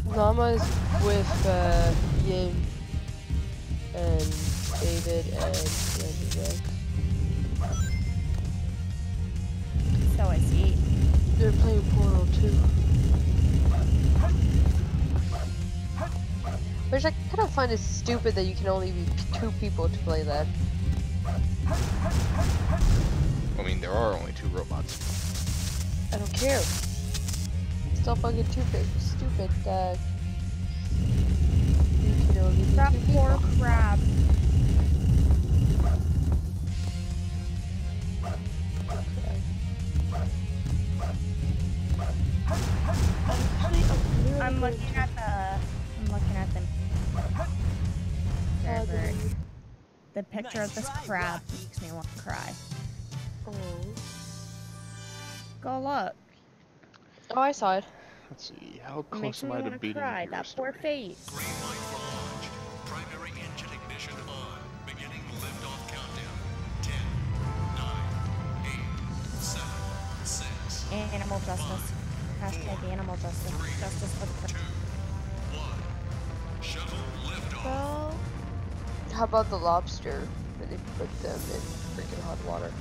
Llama's with Yin and David and Rex. So I see. They're playing Portal 2. Which I kind of find it stupid that you can only be 2 people to play that. I mean, there are only 2 robots. I don't care. It's still fucking stupid that you can only be That 2 people. poor crab. I'm looking at the server. The picture of this crab makes me want to cry. Oh. Go look. Oh, I saw it. Let's see, how It close makes me am I to want to beating cry. your That story? poor face. Green light for launch. Primary engine ignition on. Beginning liftoff countdown. 10, 9, 8, 7, 6. Animal justice. Hashtag animal justice. Justice for the crab. 2, 1. Shuttle liftoff. Well, How about the lobster? Where they put them in freaking hot water.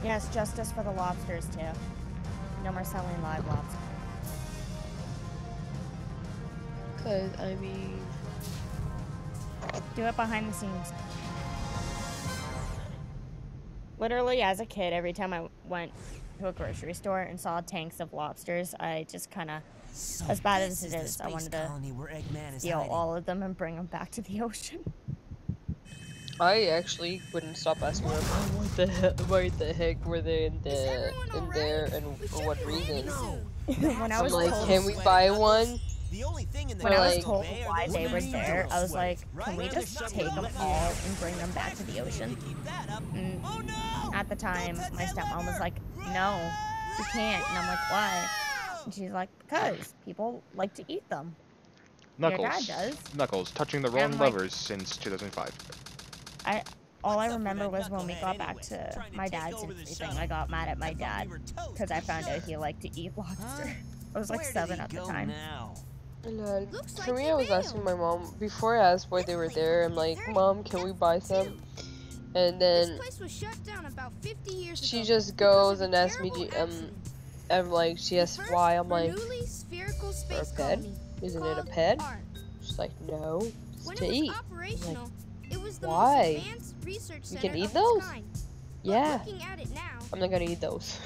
yes, justice for the lobsters too. No more selling live lobster. Cause I mean, Do it behind the scenes. Literally, as a kid, every time I went to a grocery store and saw tanks of lobsters, I just kind of, as bad as it is, I wanted to steal all of them and bring them back to the ocean. I actually wouldn't stop asking them why the heck were they in there and for what reason. When I was like, told, can we buy one? when I was like, told why they were there, I was like, can we just take them all and bring them back to the ocean? And at the time, my stepmom was like, no, you can't. And I'm like, why? And she's like, because people like to eat them. Knuckles. Your dad does. Knuckles, touching the wrong I'm like- levers since 2005. All I remember was when we got back to my dad's and everything, I got mad at my dad because I found out he liked to eat lobster. I was like 7 at the time. And, for me, I was asking my mom, before I asked why they were there, I'm like, Mom, can we buy some? And then This place was shut down about 50 years she ago just because goes of and a asks me, terrible accident. I'm like, she asks why, I'm like, Bernoulli Spherical for a Space pet? Colony Isn't it a called pet? ARC. She's like, no, it's When to it was eat. operational, it was the why? most advanced research We center can eat of its those? kind. Yeah. Looking at it now, I'm not gonna eat those.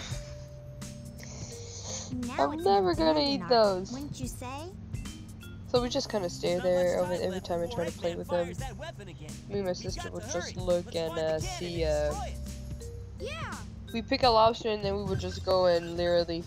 now I'm it's never an gonna eat abandoned those. art, wouldn't you say? So we just kind of stay there every time I try to play with them. Me and my sister would just look and see. Yeah. We pick a lobster and then we would just go and literally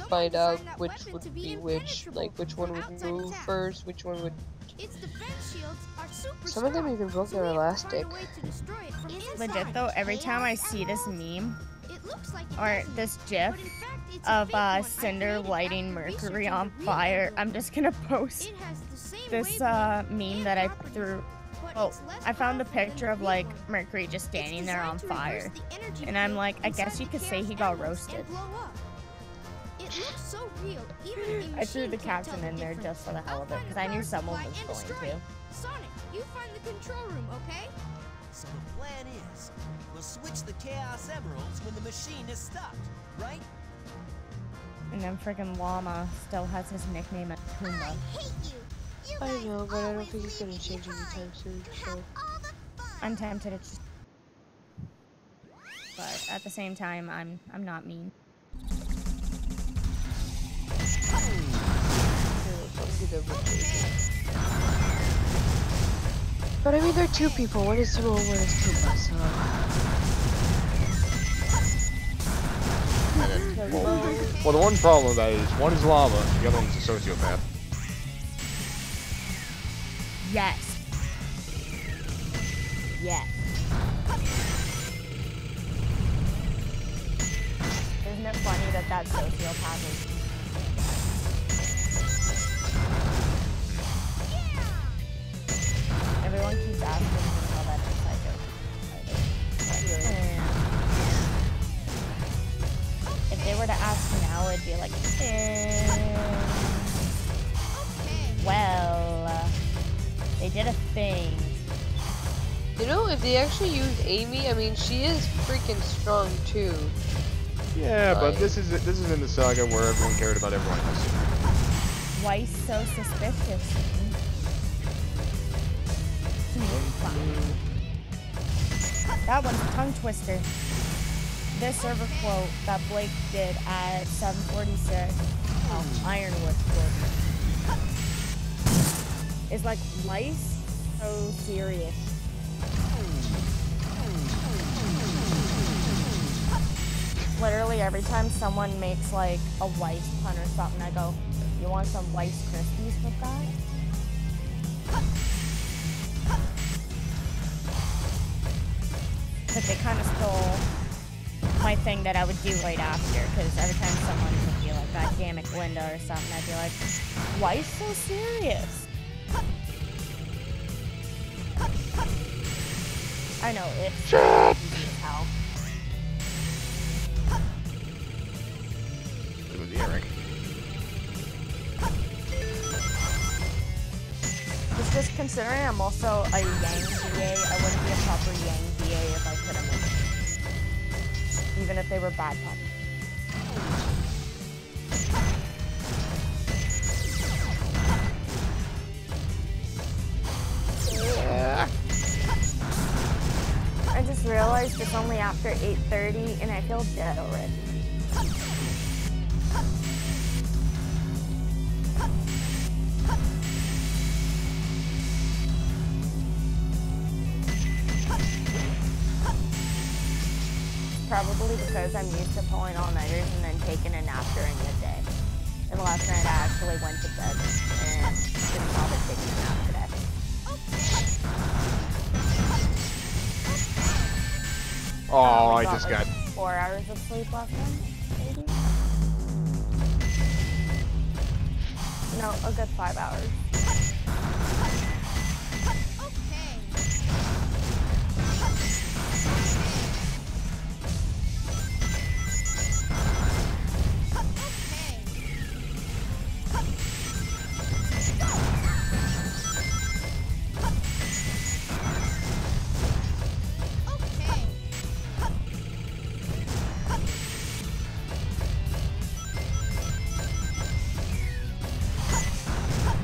find out which would be which, like which one would move first, which one would. Its defense shields are super Some of them strong, even broke so their we have to elastic. find a way to destroy it from inside. Legit though, every time I see this meme It looks like it or doesn't, this gif but in fact, it's a of fake one I Cinder created lighting after Mercury researching on the real fire, Emerald. I'm just gonna post It has the same this wavelength meme and that I properties, threw. but Oh, it's less I found a powerful than picture the of real like one. Mercury just standing It's there on designed to reverse fire, the energy and I'm field like, I inside guess you the could say Chaos he got Emeralds and roasted. blow up. It looks so real, even a I threw machine the can't caption tell in the there difference. just for the hell of it, I'll find because the I knew power someone supply was and going destroy to. it. Sonic, you find the control room, okay? So the plan is, we'll switch the Chaos Emeralds when the machine is stopped, right? And then freaking Llama still has his nickname as Pumbaa. I know, but I don't think he's gonna change anytime soon. So. I'm tempted. It's just... But at the same time, I'm not mean. But I mean, there are two people. One is Timo, one is Pumbaa, so. Well, the one problem with that is one is Llama, the other one's a sociopath. Yes. Yes. Isn't it funny that that sociopath is... Everyone keeps asking me how that is psycho. If they were to ask now, it'd be like, well, they did a thing. You know, if they actually used Amy, I mean, she is freaking strong too. Yeah, but this is in the saga where everyone cared about everyone else. Why so suspicious? That one's a tongue twister. This server quote that Blake did at 7:46, Ironwood quote, is like, life's so serious. Literally every time someone makes like a Weiss pun or something, I go, you want some Weiss Krispies with that? But they kind of stole my thing that I would do right after, because every time someone would be like, God damn it, Glinda or something, I'd be like, why so serious? I know, it's easy as hell. It was Eric. It's just considering I'm also a Yang VA, I wouldn't be a proper Yang VA if I put them in. Even if they were bad puns. Yeah. I just realized it's only after 8:30 and I feel dead already. Probably because I'm used to pulling all-nighters and then taking a nap during the day. And last night I actually went to bed and didn't bother taking a nap today. Oh, I I just got... 4 hours of sleep last night, maybe? No, a good 5 hours.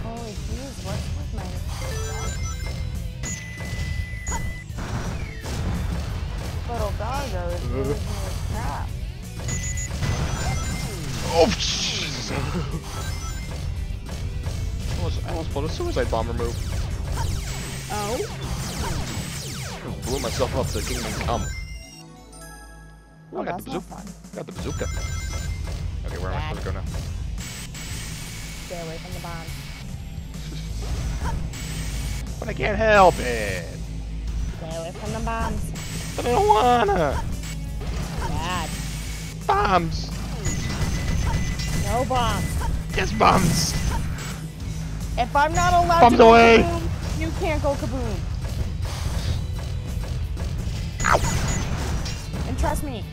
Holy Oh, I almost pulled a suicide bomber move. Oh. Blew myself up so the kingdom come. Oh, I got that's the not bazooka. fun. Got the bazooka. Okay, where am I supposed to go now? Stay away from the bomb. But I can't help it. Stay away from the bombs. But I don't wanna. Bad. Bombs. No bombs. Yes, bombs. If I'm not allowed Bombs to go away. kaboom, you can't go kaboom. Ow. And trust me,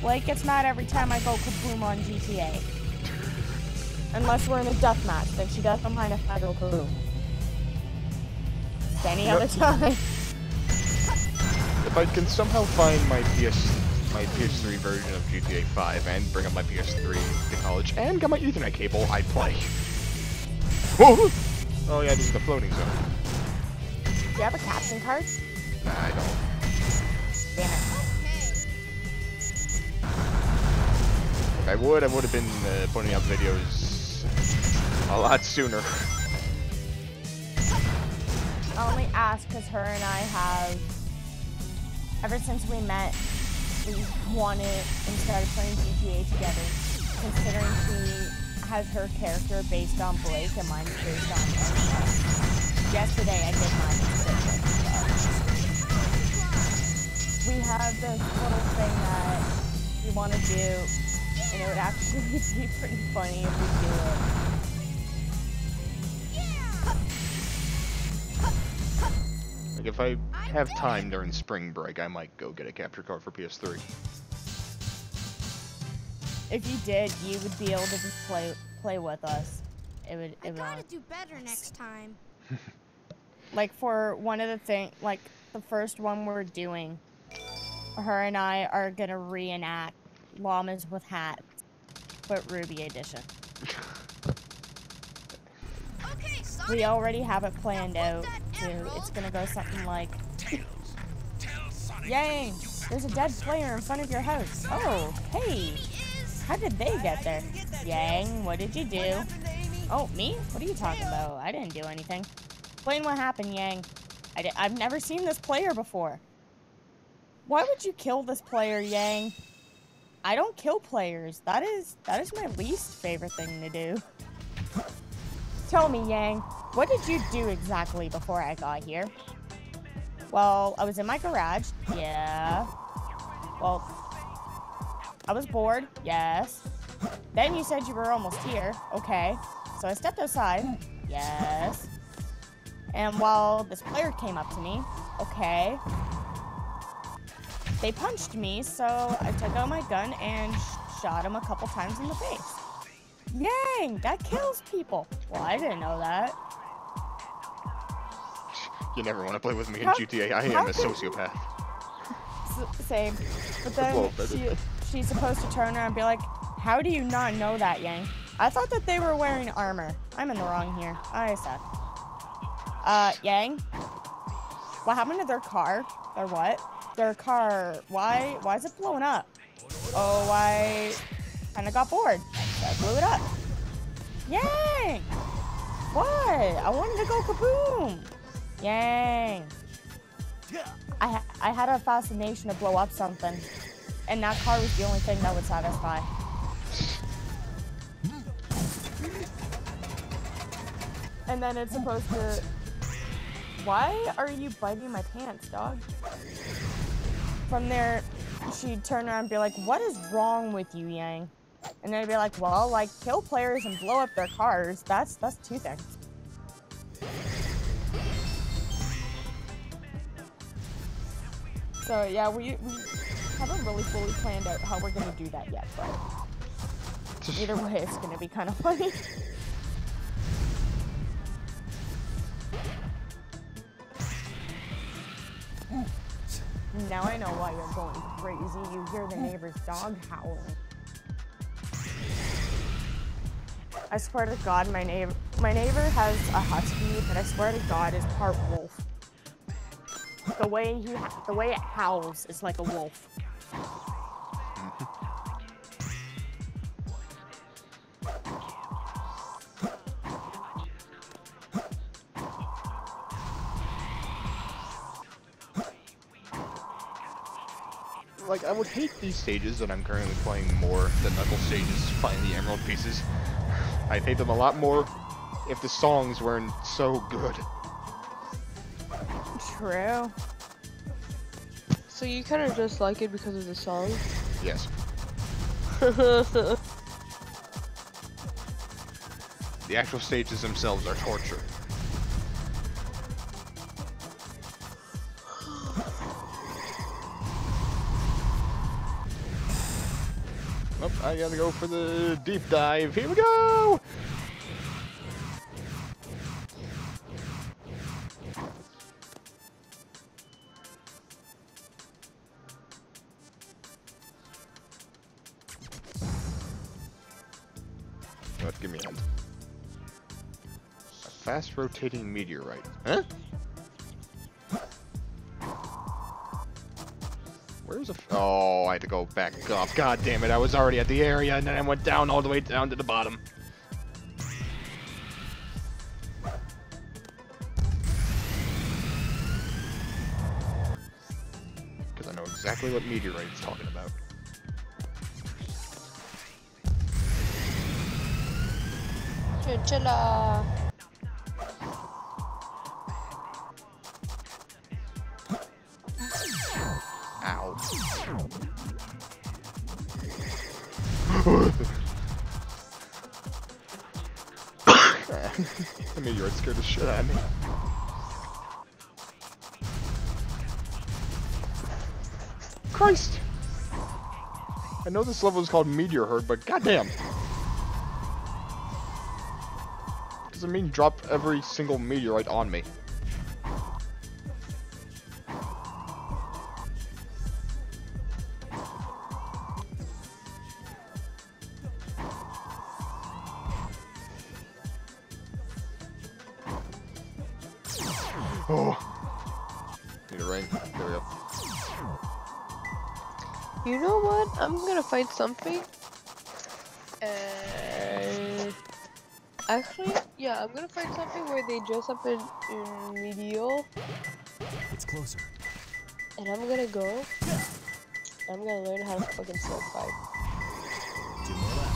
Blake gets mad every time I go kaboom on GTA. Unless we're in a deathmatch, then she doesn't mind if I go kaboom. Any other time. If I can somehow find my PS3 version of GTA 5 and bring up my PS3 to college and get my Ethernet cable, I'd play. Whoa! Oh yeah, this is the floating zone. Do you have a caption card? Nah, I don't. Damn it. If I would have been putting up videos a lot sooner. I only ask because her and I have, ever since we met, we wanted and started playing GTA together. Considering she has her character based on Blake and mine is based on her. Yesterday I did mine different. We have this little thing that we want to do, and it would actually be pretty funny if we do it. Like if I have time during spring break, I might go get a capture card for PS3. If you did, you would be able to just play with us. It would. I gotta do better next time. Like for one of the like the first one we're doing, her and I are gonna reenact llamas with hats, but Ruby edition. Okay, We already have it planned out too. It's gonna go something like, Yang, there's a dead player in front of your house. Oh, hey, how did they get there? Yang, what did you do? Oh, me? What are you talking about? I didn't do anything. Explain what happened, Yang. I've never seen this player before. Why would you kill this player, Yang? I don't kill players. That is my least favorite thing to do. Tell me, Yang, what did you do exactly before I got here? Well, I was in my garage. Yeah. Well, I was bored. Yes. Then you said you were almost here. Okay. So I stepped outside. Yes. And while this player came up to me. Okay. They punched me, so I took out my gun and shot him a couple times in the face. Yang, that kills people. Well, I didn't know that. You never want to play with me in GTA. I am a sociopath. Same. But then she's supposed to turn around and be like, how do you not know that, Yang? I thought that they were wearing armor. I'm in the wrong here. I suck. Yang? What happened to their car? Their what? Their car. Why is it blowing up? Oh, I kind of got bored. So I blew it up. Yang! What? I wanted to go kaboom! Yang! I had a fascination to blow up something, and that car was the only thing that would satisfy. And then it's supposed to... Why are you biting my pants, dog? From there, she'd turn around and be like, what is wrong with you, Yang? And then I'd be like, well, like, kill players and blow up their cars. That's two things. So yeah, we haven't really fully planned out how we're gonna do that yet, but either way, it's gonna be kind of funny. Now I know why you're going crazy. You hear the neighbor's dog howling. I swear to God, my neighbor has a husky, but I swear to God, is part wolf. The way it howls is like a wolf. like, I would hate these stages that I'm currently playing more than Knuckles stages finding the emerald pieces. I'd hate them a lot more if the songs weren't so good. True. So you kind of just like it because of the song? Yes. The actual stages themselves are torture. Oh, I gotta go for the deep dive. Here we go! What? Give me a hint. A fast rotating meteorite. Huh? Where's a oh, I had to go back up. God damn it, I was already at the area and then I went down all the way down to the bottom. Because I know exactly what meteorite it's talking about. Chinchilla. Ow. The meteorite scared the shit out of me. Christ! I know this level is called Meteor Herd, but goddamn! Doesn't mean drop every single meteorite on me. Oh. Need a rain. There we go. You know what? I'm gonna find something. Actually, yeah, I'm gonna find something where they dress up in medieval. It's closer. And I'm gonna go. I'm gonna learn how to fucking sword fight. 2 more left.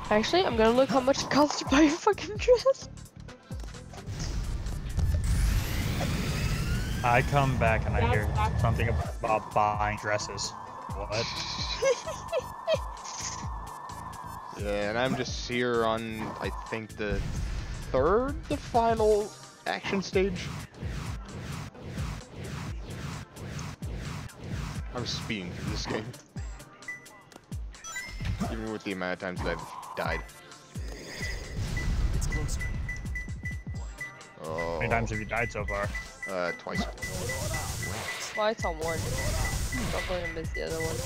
Actually, I'm gonna look how much it costs to buy a fucking dress. I come back and I hear something about buying dresses. What? Yeah, and I'm just here on, I think, the final action stage. I'm speeding through this game. Even with the amount of times that I've died. It's closer. Oh. How many times have you died so far? Twice. Well, it's on one. I'm gonna miss the other one.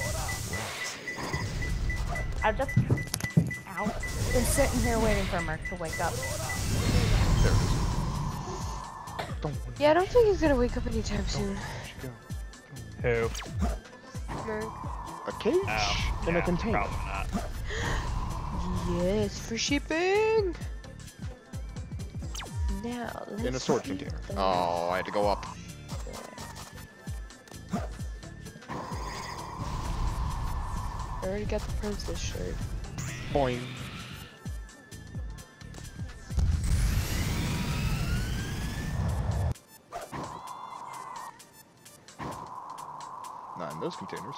I've just been sitting here waiting for Merc to wake up. There it is. Don't Yeah, I don't think he's gonna wake up anytime soon. Who? Merc. A cage in a container. Probably not. Yes, for shipping. Now, let's In a sword see container. the- Oh, I had to go up. I already got the princess shirt. Boing. Not in those containers.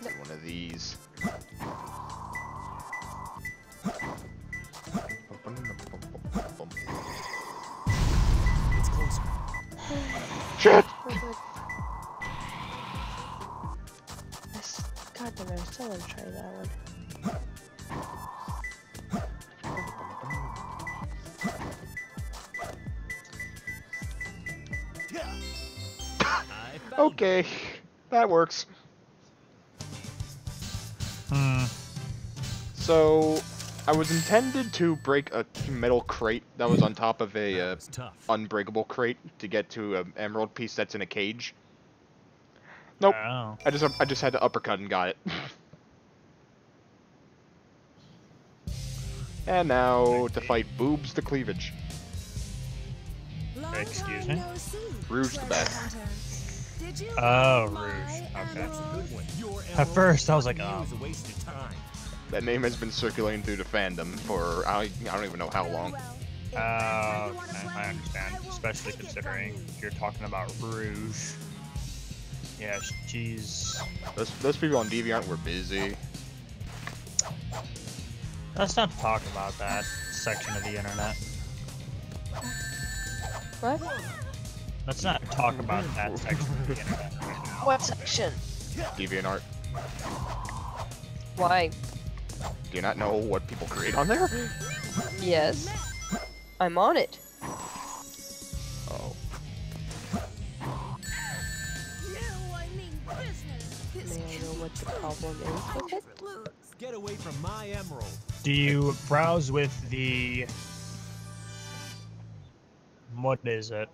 One of these. It's closer. Shit! God damn it, I still want to try that one. Okay, that works. So, I was intended to break a metal crate that was on top of a unbreakable crate to get to an emerald piece that's in a cage. Nope. Oh. I just had to uppercut and got it. And now to fight Boobs the Cleavage. Excuse me? Rouge the Bat. Oh, Rouge. Okay. At first, I was like, oh. That name has been circulating through the fandom for I don't even know how long. Okay, I understand. Especially considering you're talking about Rouge. Yeah, she's... Those people on DeviantArt were busy. Let's not talk about that section of the internet. What? Let's not talk about that section of the internet. What section? DeviantArt. Why? Do you not know what people create on there? Yes. I'm on it. Oh. May I know what the problem is with it? Get away from my emerald. Do you browse with the... What is it?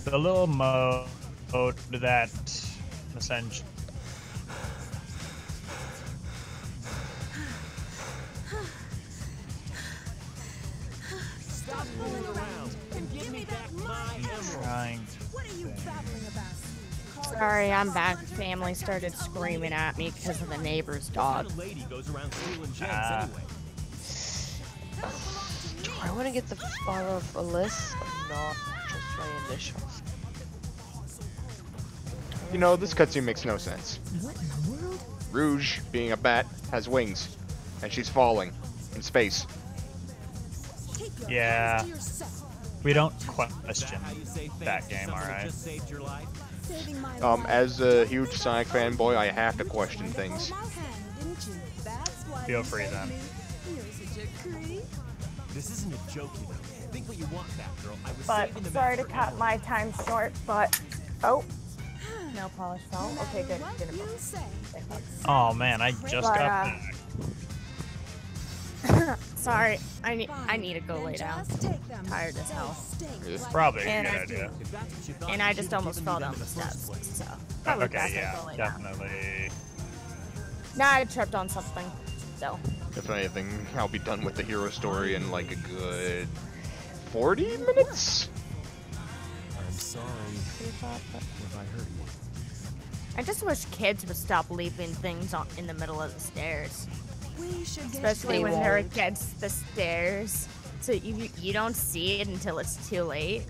The little mode that essentially... Stop fooling around and give me back my emerald. Trying Sorry, I'm back. Family started screaming at me because of the neighbor's dog. Lady goes around stealing gems anyway. Do I want to get the flower of Alyss or not? Just my initials. You know, this cutscene makes no sense. Rouge, being a bat, has wings, and she's falling in space. Yeah. We don't question that game, alright? As a huge Sonic fanboy, I have to question things. Feel free then. This isn't a joke, you know. Think what you want, Batgirl. I was But saving the sorry to match cut my time short, but oh, nail polish fell. Okay, good. Didn't Oh man, I just But, got back. Sorry, I need to go lay down. Tired as hell. Probably a And good I- idea. And I just almost fell down the steps. So probably Okay, best I yeah, go lay down. definitely. Nah, I tripped on something. So If anything, I'll be done with the hero story in like a good 40 minutes? I'm sorry if I hurt you. I just wish kids would stop leaving things in the middle of the stairs. Especially They when they're won't. against the stairs. So you don't see it until it's too late.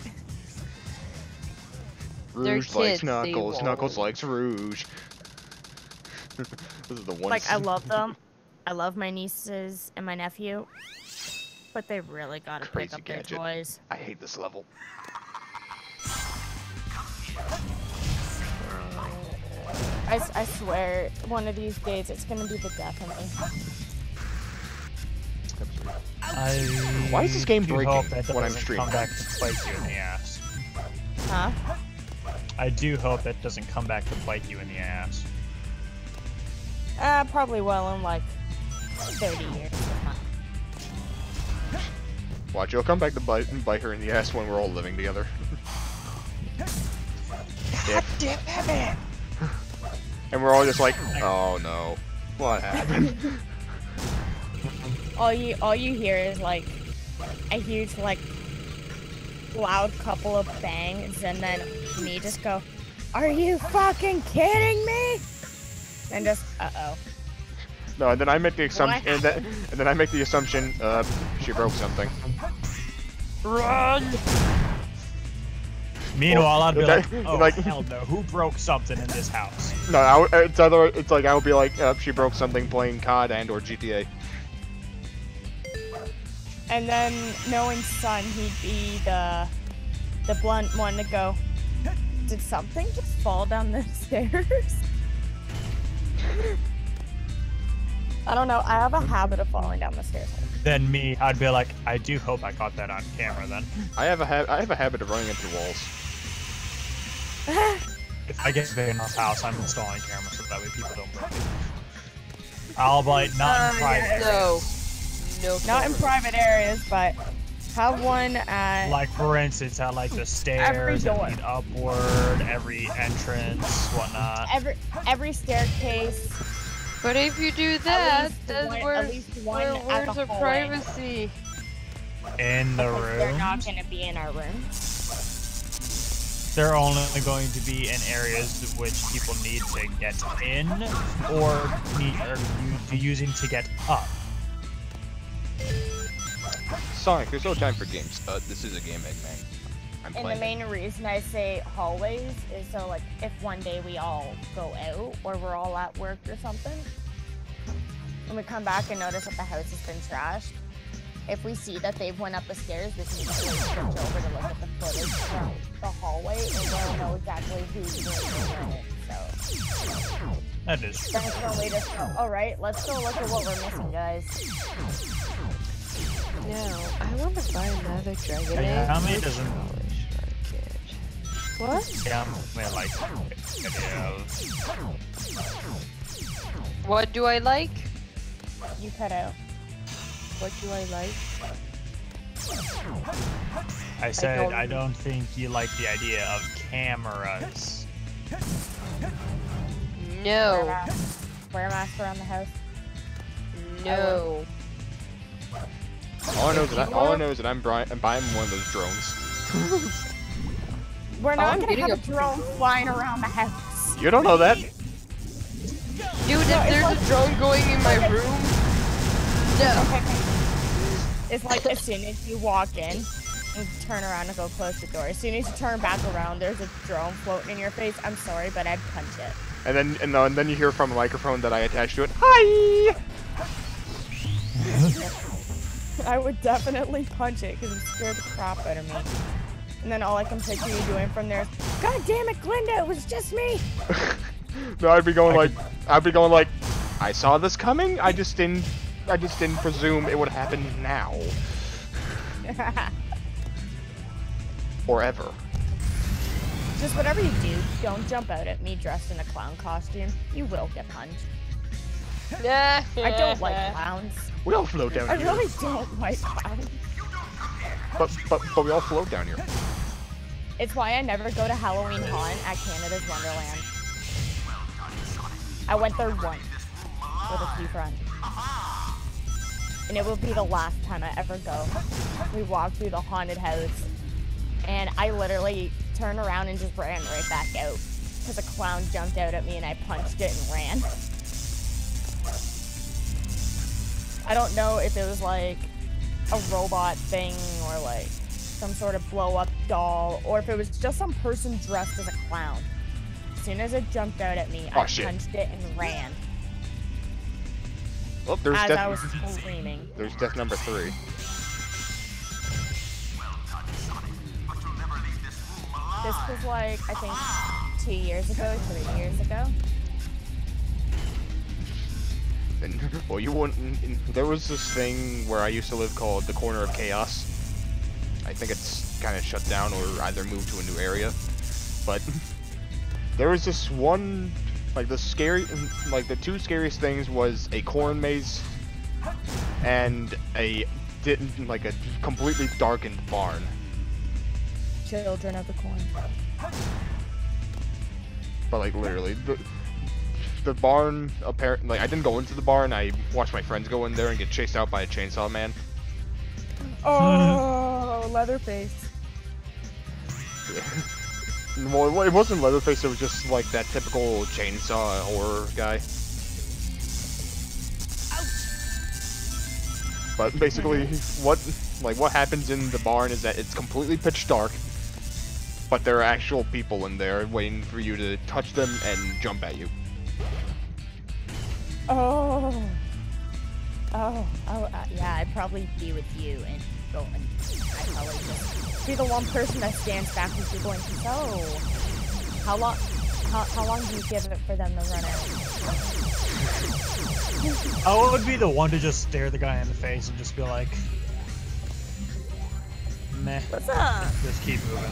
Rouge kids, likes they Knuckles, won't. Knuckles likes Rouge. This is the one. Like, I love them. I love my nieces and my nephew. But they really gotta pick Crazy up their gadget. toys. I hate this level. I swear, one of these days it's gonna be the death of me. Why is this game do breaking hope that when I'm doesn't streaming? Come back to bite you in the ass. Huh? I do hope that doesn't come back to bite you in the ass. Probably will in like 30 years. Watch, you'll come back to bite her in the ass when we're all living together. God damn it! And we're all just like, oh no, what happened? All you hear is like a huge like loud couple of bangs, and then me just go, "Are you fucking kidding me?" And just uh-oh. No, and then I make the assumption, What? and then I make the assumption, she broke something. Run! Meanwhile, I'd be like, oh like- hell no, who broke something in this house? No, it's like I would be like, she broke something playing COD and or GTA. And then knowing Son, he'd be the blunt one to go, "Did something just fall down the stairs?" I don't know. I have a habit of falling down the stairs. Then me, I'd be like, I do hope I caught that on camera then. I have a habit of running into walls. If I get big enough house, I'm installing cameras so that way people don't break it. I'll be like, not in private. No. No. Not in cameras. private areas, but Have one at Like for instance, at like the stairs, that door. lead upward, every entrance, whatnot. every staircase. But if you do that, least then one- where's, at least one at where's the our hallway. privacy? In the Because they're room. not gonna be in our room. They're only going to be in areas which people need to get in, or using to get up. Sonic, there's no time for games. This is a game, Eggman. I'm And the playing. main reason I say hallways is so like if one day we all go out or we're all at work or something, and we come back and notice that the house has been trashed, if we see that they've went up the stairs, we can just like switch over to look at the footage from the hallway and we'll know exactly who's doing it. So That is true. that's one way to go. Alright, let's go look at what we're missing, guys. No, I want to buy another dragon egg. Yeah, how many Which doesn't- color should I get? What? Yeah, I like What do I like? You cut out. What do I like? I said I don't think you like the idea of cameras. No. Wear a mask around the house. No. All I know is that I'm buying one of those drones. We're not I'm gonna getting have a- a drone flying around the house. You don't know that. Dude, if there's a drone going in my room, no. It's like as soon as you walk in and turn around and go close the door. As soon as you turn back around, there's a drone floating in your face. I'm sorry, but I'd punch it. And then you hear from a microphone that I attached to it. Hi. I would definitely punch it because it scared the crap out of me. And then all I can picture you doing from there is, God damn it, Glinda, it was just me. No, I'd be going like, I saw this coming. I just didn't presume it would happen now or ever. Just whatever you do, don't jump out at me dressed in a clown costume. You will get punched. I don't like clowns. We all float down I here. really don't like clowns. But we all float down here. It's why I never go to Halloween Haunt at Canada's Wonderland. I went there once with a few friends. And it will be the last time I ever go. We walked through the haunted house and I literally turned around and just ran right back out because a clown jumped out at me and I punched it and ran. I don't know if it was like a robot thing or like some sort of blow-up doll or if it was just some person dressed as a clown. As soon as it jumped out at me, I punched it and ran. Well, there's As death. I was screaming. There's death number 3. This was like, I think, 2 years ago, 3 years ago. And, well, you wouldn't. There was this thing where I used to live called the Corner of Chaos. I think it's kind of shut down or either moved to a new area. But there was this one, like the two scariest things was a corn maze and a completely darkened barn. Children of the Corn. But like literally, the barn apparently, like I didn't go into the barn. I watched my friends go in there and get chased out by a chainsaw man. Oh, Leatherface. Well, it wasn't Leatherface. It was just like that typical chainsaw horror guy. But basically, what happens in the barn is that it's completely pitch dark, but there are actual people in there waiting for you to touch them and jump at you. Oh. Yeah, I'd probably be with you and go and I'd probably just be the one person that stands back with you going, so, how long do you give it for them to run out? I would be the one to just stare the guy in the face and just be like, meh. What's up? Just keep moving.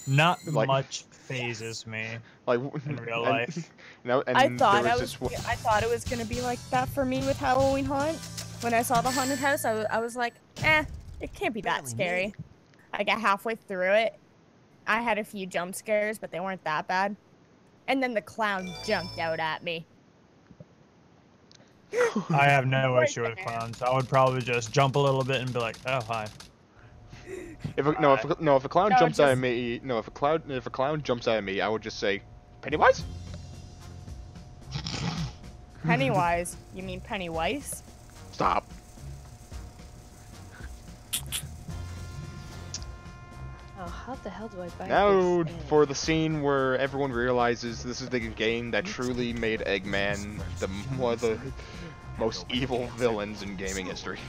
Not much phases me in real life. I thought it was gonna be like that for me with Halloween Haunt. When I saw the haunted house, I was like, eh, It can't be that scary. I got halfway through it. I had a few jump scares, but they weren't that bad. And then the clown jumped out at me. I have no issue with clowns. I would probably just jump a little bit and be like, "Oh, hi." If a clown jumps out at me, if a clown jumps out at me, I would just say, Pennywise? Pennywise? You mean Pennywise? Stop. Oh, how the hell do I buy Now this? for the scene where everyone realizes this is the game that truly made Eggman one of the most evil villains in gaming history.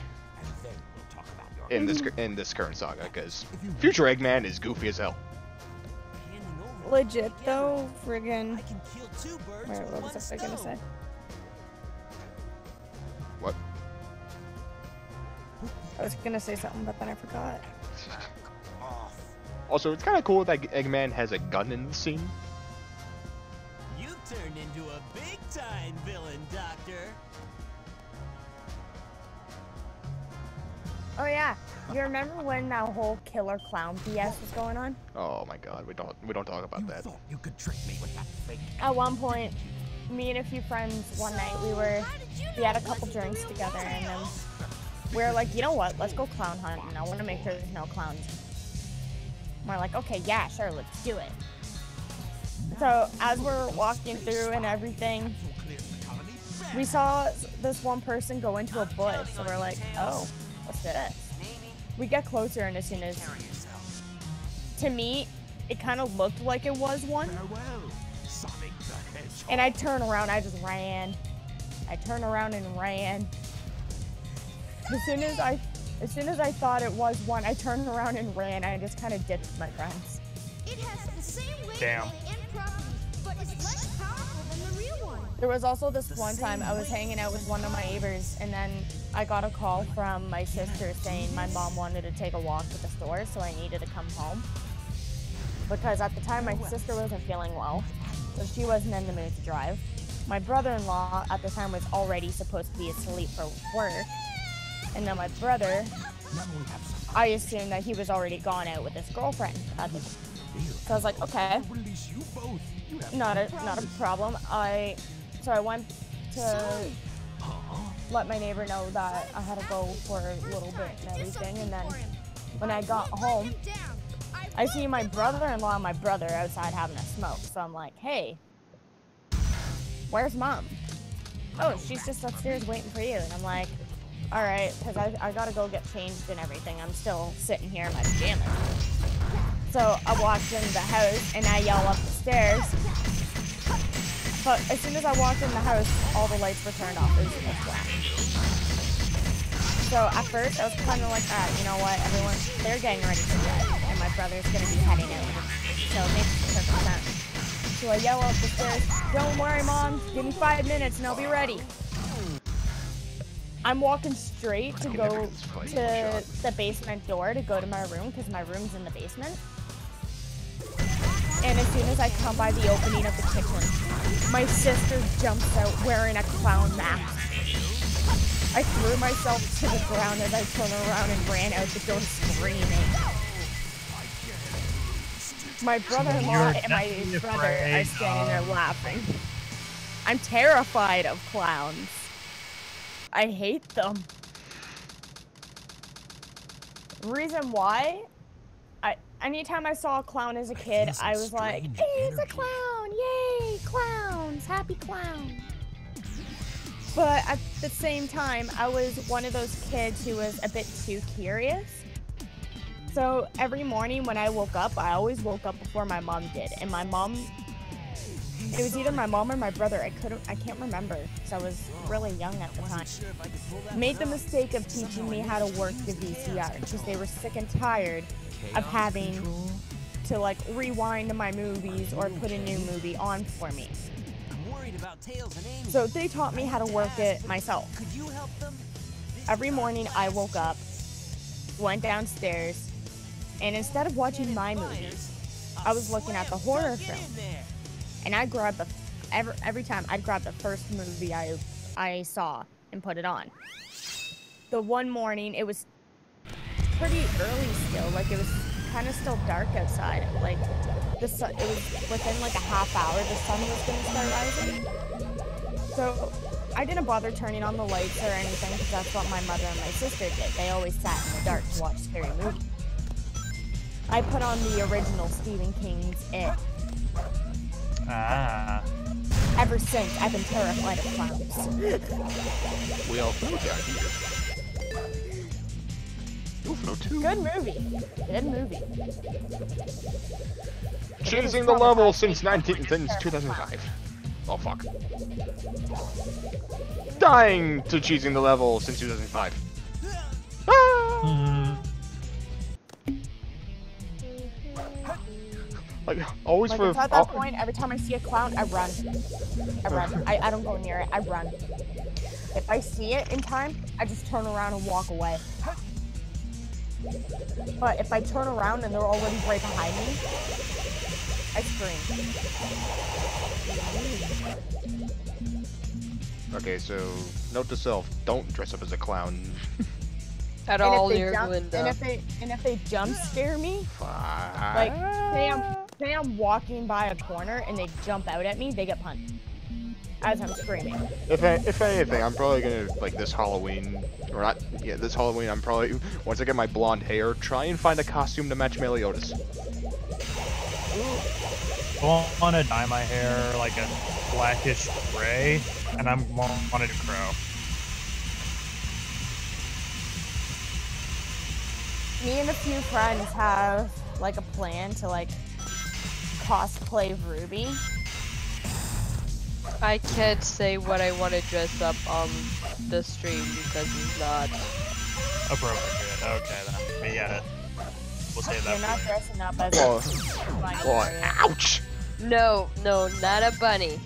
In this current saga, because future Eggman is goofy as hell. Legit though, friggin'. Wait, what was I gonna say? What? I was gonna say something, but then I forgot. Also, it's kind of cool that Eggman has a gun in the scene. You turned into a big-time villain, Doctor. Oh yeah, you remember when that whole killer clown BS was going on? Oh my God, we don't talk about that. You could trick me with that fake. At one point, me and a few friends one night we had a couple drinks together, and then we were like, you know what? Let's go clown hunting. I want to make sure there's no clowns. And we're like, okay, yeah, sure, let's do it. So as we're walking through and everything, we saw this one person go into a bush. So we're like, oh, what's this? We get closer, and as soon as, to me, it kind of looked like it was one. And I turn around, I just ran. I turn around and ran. As soon as I thought it was one, I turned around and ran. I just kind of ditched my friends. It has the same weight Damn. and properties, but it's less powerful than the real one. There was also this one time I was hanging out with one of my neighbors, and then I got a call from my sister saying my mom wanted to take a walk to the store, so I needed to come home. Because at the time my sister wasn't feeling well, so she wasn't in the mood to drive. My brother-in-law at the time was already supposed to be asleep for work, and then my brother, I assumed that he was already gone out with his girlfriend. So I was like, okay, not a problem. So I went to let my neighbor know that I had to go for a little bit and everything, and then when I got home, I see my brother-in-law and my brother outside having a smoke. So I'm like, hey, where's mom? Oh, she's just upstairs waiting for you. And I'm like, all right, because I gotta go get changed and everything. I'm still sitting here in my pajamas. So I walked into the house and I yell up the stairs. But as soon as I walked in the house, all the lights were turned off. It was pitch black. So at first I was kind of like, you know what, everyone, they're getting ready for bed, and my brother's gonna be heading out. So it makes perfect sense. So I yell up the stairs, don't worry, Mom, give me 5 minutes and I'll be ready. I'm walking straight to go to the basement door to go to my room, because my room's in the basement. And as soon as I come by the opening of the kitchen, my sister jumps out wearing a clown mask. I threw myself to the ground as I turned around and ran out the door screaming. My brother-in-law and my brother are standing there laughing. I'm terrified of clowns. I hate them. Reason why? Anytime I saw a clown as a kid, I was like, hey, it's a clown! Yay! Clowns! Happy clown! But at the same time, I was one of those kids who was a bit too curious. So every morning when I woke up, I always woke up before my mom did. And my mom, it was either my mom or my brother. I can't remember, because I was really young at the time. Made the mistake of teaching me how to work the VCR, because they were sick and tired of having to like rewind my movies or put a new movie on for me. So they taught me how to work it myself. Every morning I woke up, went downstairs, and instead of watching my movies, I was looking at the horror film. And I grabbed every time I'd grab the first movie I saw and put it on. The one morning it was pretty early still. Like it was kind of still dark outside. Like the sun, it was within like a half hour the sun was gonna start rising. So I didn't bother turning on the lights or anything because that's what my mother and my sister did. They always sat in the dark to watch scary movies. I put on the original Stephen King's It. Ah. Ever since, I've been terrified of clowns. We all flew down here. You flew too. Good movie. Good movie. Cheesing the level since 2005. Oh fuck. Dying to cheesing the level since 2005. Ah! Like always Like for it's at that point, every time I see a clown, I run. I run. I don't go near it. I run. If I see it in time, I just turn around and walk away. But if I turn around and they're already right behind me, I scream. Okay, so note to self: don't dress up as a clown. At all near Glinda. And if they jump scare me, Fine. like say I'm walking by a corner and they jump out at me, they get punched as I'm screaming. If anything, I'm probably gonna like this Halloween, or not? Yeah, this Halloween, I'm probably once I get my blonde hair, try and find a costume to match Meliodas. I want to dye my hair like a blackish gray, and I'm wanted to crow. Me and a few friends have like a plan to like cosplay Ruby. I can't say what I want to dress up on the stream because it's not appropriate. Okay then, we get it. We'll say that. You're not dressing up as a bunny. Ouch! No, not a bunny.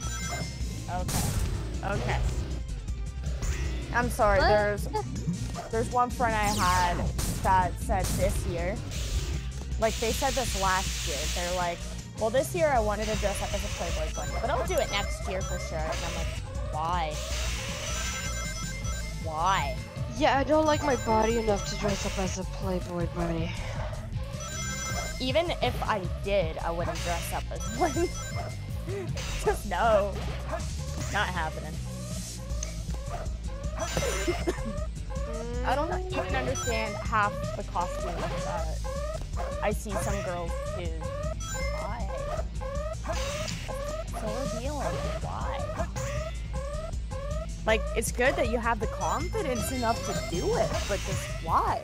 Okay. I'm sorry. There's one friend I had that said this year, like they said this last year. They're like, well, this year I wanted to dress up as a Playboy bunny, but I'll do it next year for sure. And I'm like, why? Why? Yeah, I don't like my body enough to dress up as a Playboy bunny. Even if I did, I wouldn't dress up as one. Just no. Not happening. I don't even understand half the costumes that I see some girls do. Why? So revealing. Why? Like, it's good that you have the confidence enough to do it, but just why?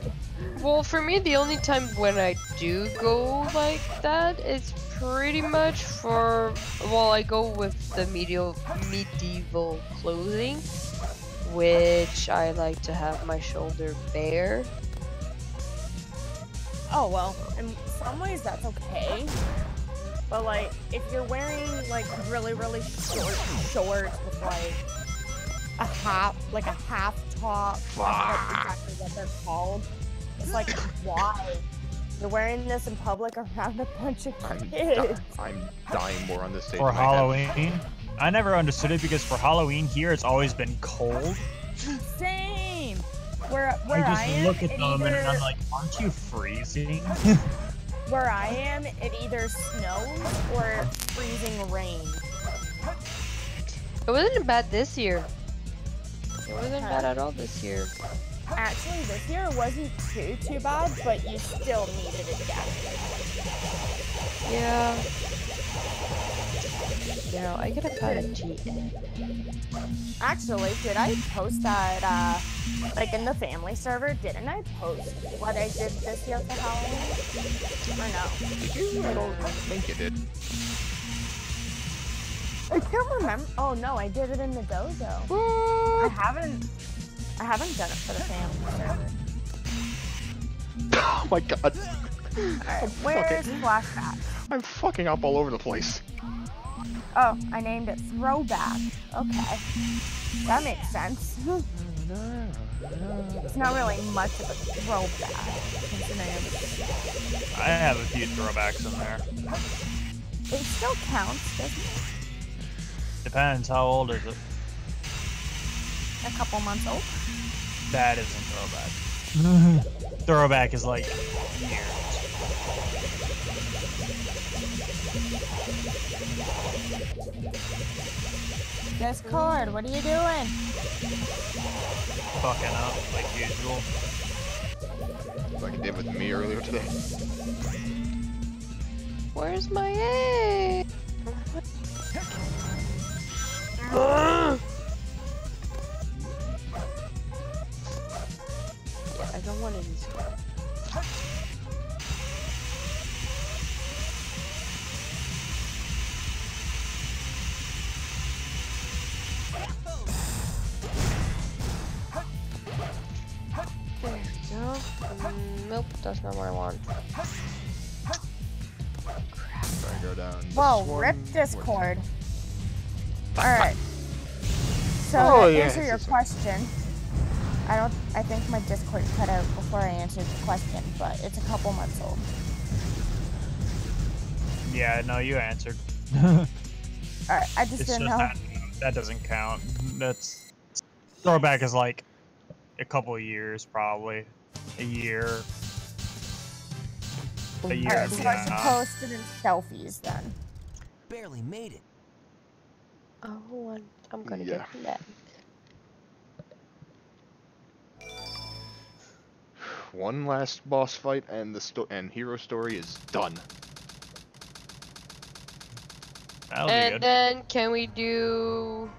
Well, for me, the only time when I do go like that is pretty much for, well, I go with the medieval clothing, which I like to have my shoulder bare. Oh, well, in some ways that's okay. But, like, if you're wearing, like, really, really short shorts with, like, a half top, exactly what they're called. It's like, why? You're wearing this in public around a bunch of kids. I'm dying more on this stage. For Halloween? I never understood it because for Halloween here it's always been cold. Same! Where I just I am, look at them and I'm like, aren't you freezing? Where I am, it either snows or freezing rain. It wasn't bad this year. It wasn't bad at all this year. Actually, this year it wasn't too bad, but you still needed a jacket. Yeah. Yeah, I could have had a GN. Actually, did I post that, like in the family server, didn't I post what I did this year for Halloween? Or no? Did you? I don't think you did. I can't remember. Oh no, I did it in the dojo. I haven't done it for the family server. Oh my god. Alright, where's Flashback? I'm fucking up all over the place. Oh, I named it Throwback. Okay. That makes sense. It's not really much of a throwback. I have a few throwbacks in there. It still counts, doesn't it? Depends, how old is it? A couple months old. That isn't throwback. Throwback is like years. Discord, what are you doing? Fucking up like usual. Like it did with me earlier today. Where's my egg? I don't want to use it. There we go. Nope, that's not what I want. So I go down. this Whoa, one. rip Discord. Alright. So Oh, to yeah, answer your it's- question, I think my Discord cut out before I answered the question, but it's a couple months old. Yeah, no, you answered. Alright, I just It's didn't just know. that doesn't count. That's throwback is like a couple years, probably a year. A year. Alright, and so a I half. should post it in selfies then. Barely made it. Oh, I'm gonna Yeah. get that. One last boss fight and hero story is done. That'll be And good. then can we do?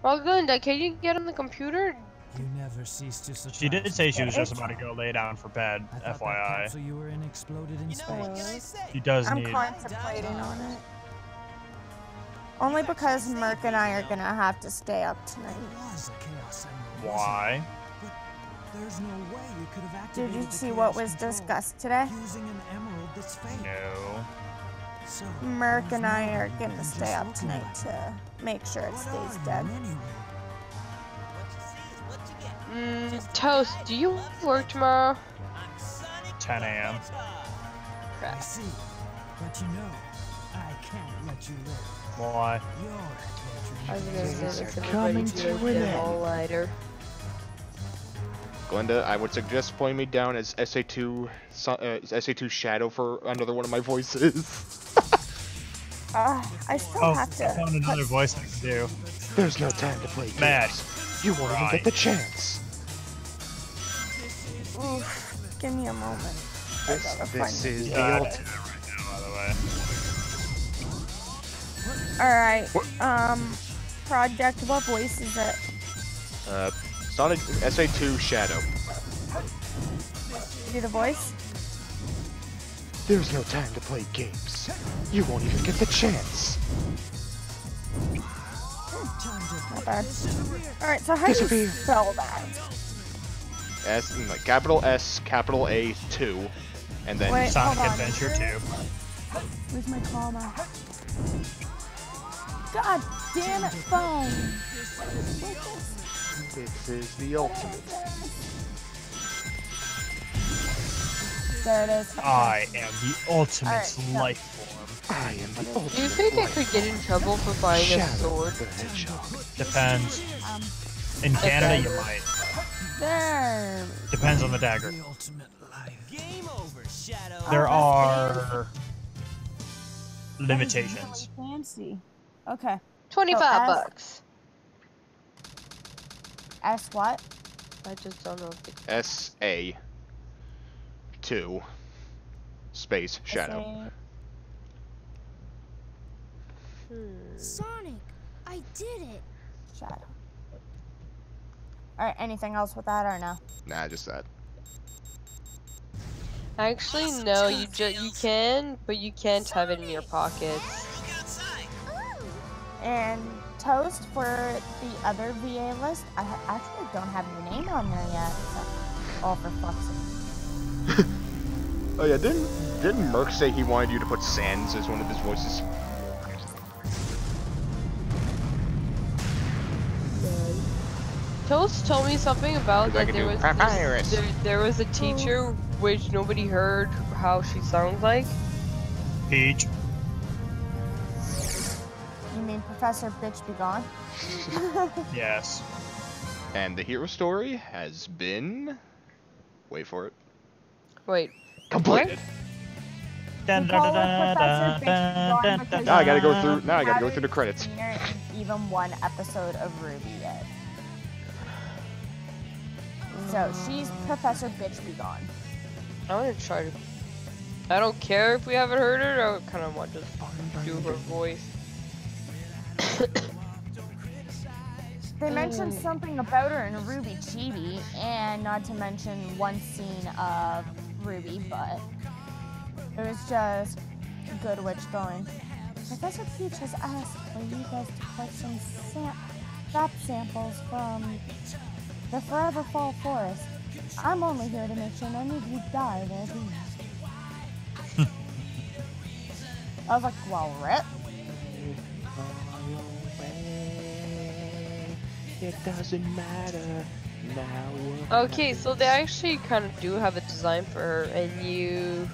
Well, Glinda, can you get on the computer? You never cease to surprise She did say she me. was just about to go lay down for bed. I thought that FYI. capsule you were in exploded in space. She does I'm need. contemplating on it. Only because Merc and I are gonna have to stay up tonight. Was a Chaos Emerald, Why? but there's no way you could have Did activated you the see Chaos what was Control discussed today? using an emerald that's fake. No. So, Merc there's and I no are way you gonna can stay just up look tonight at to make sure it What stays are you dead. anyway? Toast, do you work tomorrow? 10 a.m. I see, but you know, I can't let you live. Why? Your I was gonna say adventures let's are everybody do an all-nighter. Glenda, I would suggest pointing me down as SA2 SA2 Shadow for another one of my voices. I still Oh, have I found to. another voice I can do. There's no time to play games. Matt. You won't even get the chance. Oof, give me a moment. I gotta find This the is video. the God. ultimate. By the way. Alright, Project, what voice is it? Sonic SA2 Shadow. Do the voice? There's no time to play games. You won't even get the chance. Not bad. Alright, so how do you spell that? Capital S, capital A, 2, and then Wait, Sonic hold on. Adventure 2. Where's my comma? God damn it, phone! This is the ultimate. There it is. Okay. I am the ultimate Alright, so- life form. I am the ultimate. Do you think I could get in trouble for buying a Shadow sword? the Hedgehog. Depends. Um, In Canada, Okay. you might. there. Depends on the dagger. the ultimate life. Game over, Shadow. There that's are That is limitations. really fancy. Okay. 25 S- bucks. S what? I just don't know if it's SA 2 space Shadow. Sonic, I did it. Shadow. Alright, anything else with that or no? Nah, just that. Actually, no, you can, but you can't have it in your pockets. And Toast, for the other VA list, I actually don't have your name on there yet. So, oh, for fuck's sake. Oh yeah, didn't Merc say he wanted you to put Sans as one of his voices? Toast told me something about I that can there do was papyrus. there was a teacher which nobody heard how she sounds like. Peach. You mean Professor Bitch Be Gone? Yes. And the hero story has been Wait for it. Wait. Completed. Dun, We dun, call dun, her Professor dun, Bitch dun, Gone dun, because Now I gotta go she through. Now I gotta go hasn't through the credits. seen her in even one episode of Ruby yet. So she's Professor Bitch Be Gone. I want to try to. I don't care if we haven't heard her. I kind of want to do her voice. They mentioned something about her in Ruby Chibi, and not to mention one scene of Ruby, but it was just Good Witch going, Professor Peach has asked for you guys to collect some sap samples from the Forever Fall Forest. I'm only here to make sure none of you die while doing it. I was like, well, rip. It doesn't matter now. Okay, so they actually kind of do have a design for her, and you.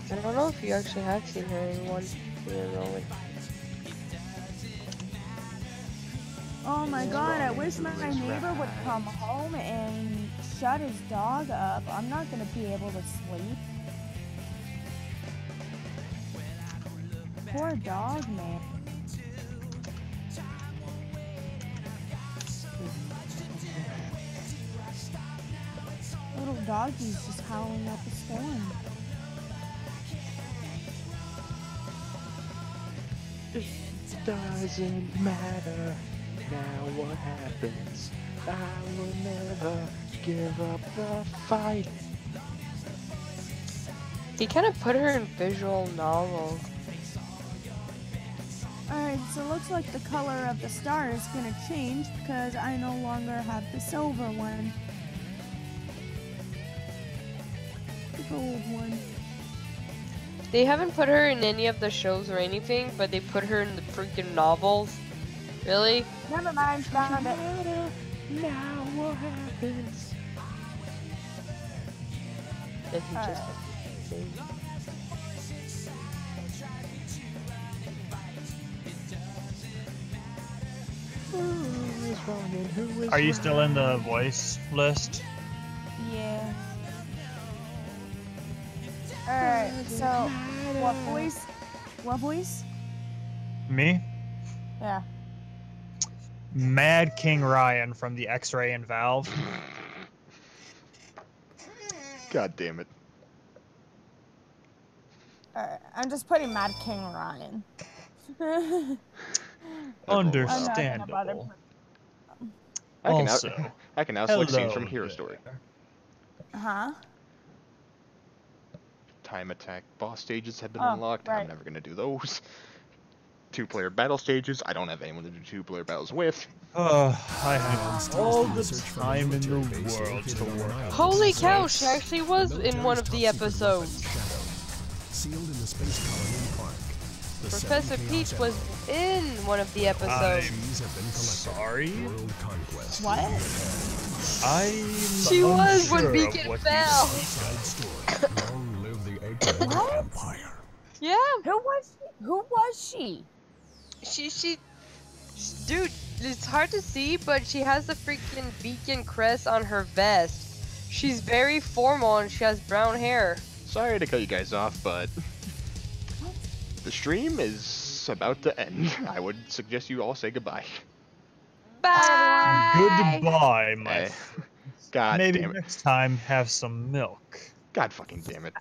I don't know if you actually have seen her in one. Oh my god, I wish my neighbor would come home and shut his dog up. I'm not gonna be able to sleep. Poor dog, man. Little doggy's just howling up a storm. It doesn't matter now what happens. I will never give up the fight. He kind of put her in visual novel. Alright, so it looks like the color of the star is gonna change because I no longer have the silver one. The gold one. They haven't put her in any of the shows or anything, but they put her in the freaking novels. Really? Never mind, found it. Now what happens? Did he just... Who is wrong and who is Are you right? still in the voice list? Yeah. Alright, so what voice? What voice? Me? Yeah. Mad King Ryan from the X-Ray and Valve. God damn it. Alright, I'm Mad King Ryan. Understandable. Also, I can now select scenes hello from Hero there. Story. Huh? Time attack boss stages have been Oh, unlocked. right. I'm never gonna do those. 2-player battle stages. I don't have anyone to do 2-player battles with. I have all the time in the world to work. Holy cow, she actually was in one of the episodes. Sealed in the space colony park. The Professor 7 Peach Chaos was in one of the episodes. Sorry? World conquest. What? She was when unsure of Beacon what fell. Side story. Long live the Eggman Empire. Yeah. Who was she? Dude, it's hard to see, but she has the freaking Beacon crest on her vest. She's very formal and she has brown hair. Sorry to cut you guys off, but the stream is about to end. I would suggest you all say goodbye. Bye. Goodbye, my Hey. God Maybe damn it. next time have some milk. God fucking damn it.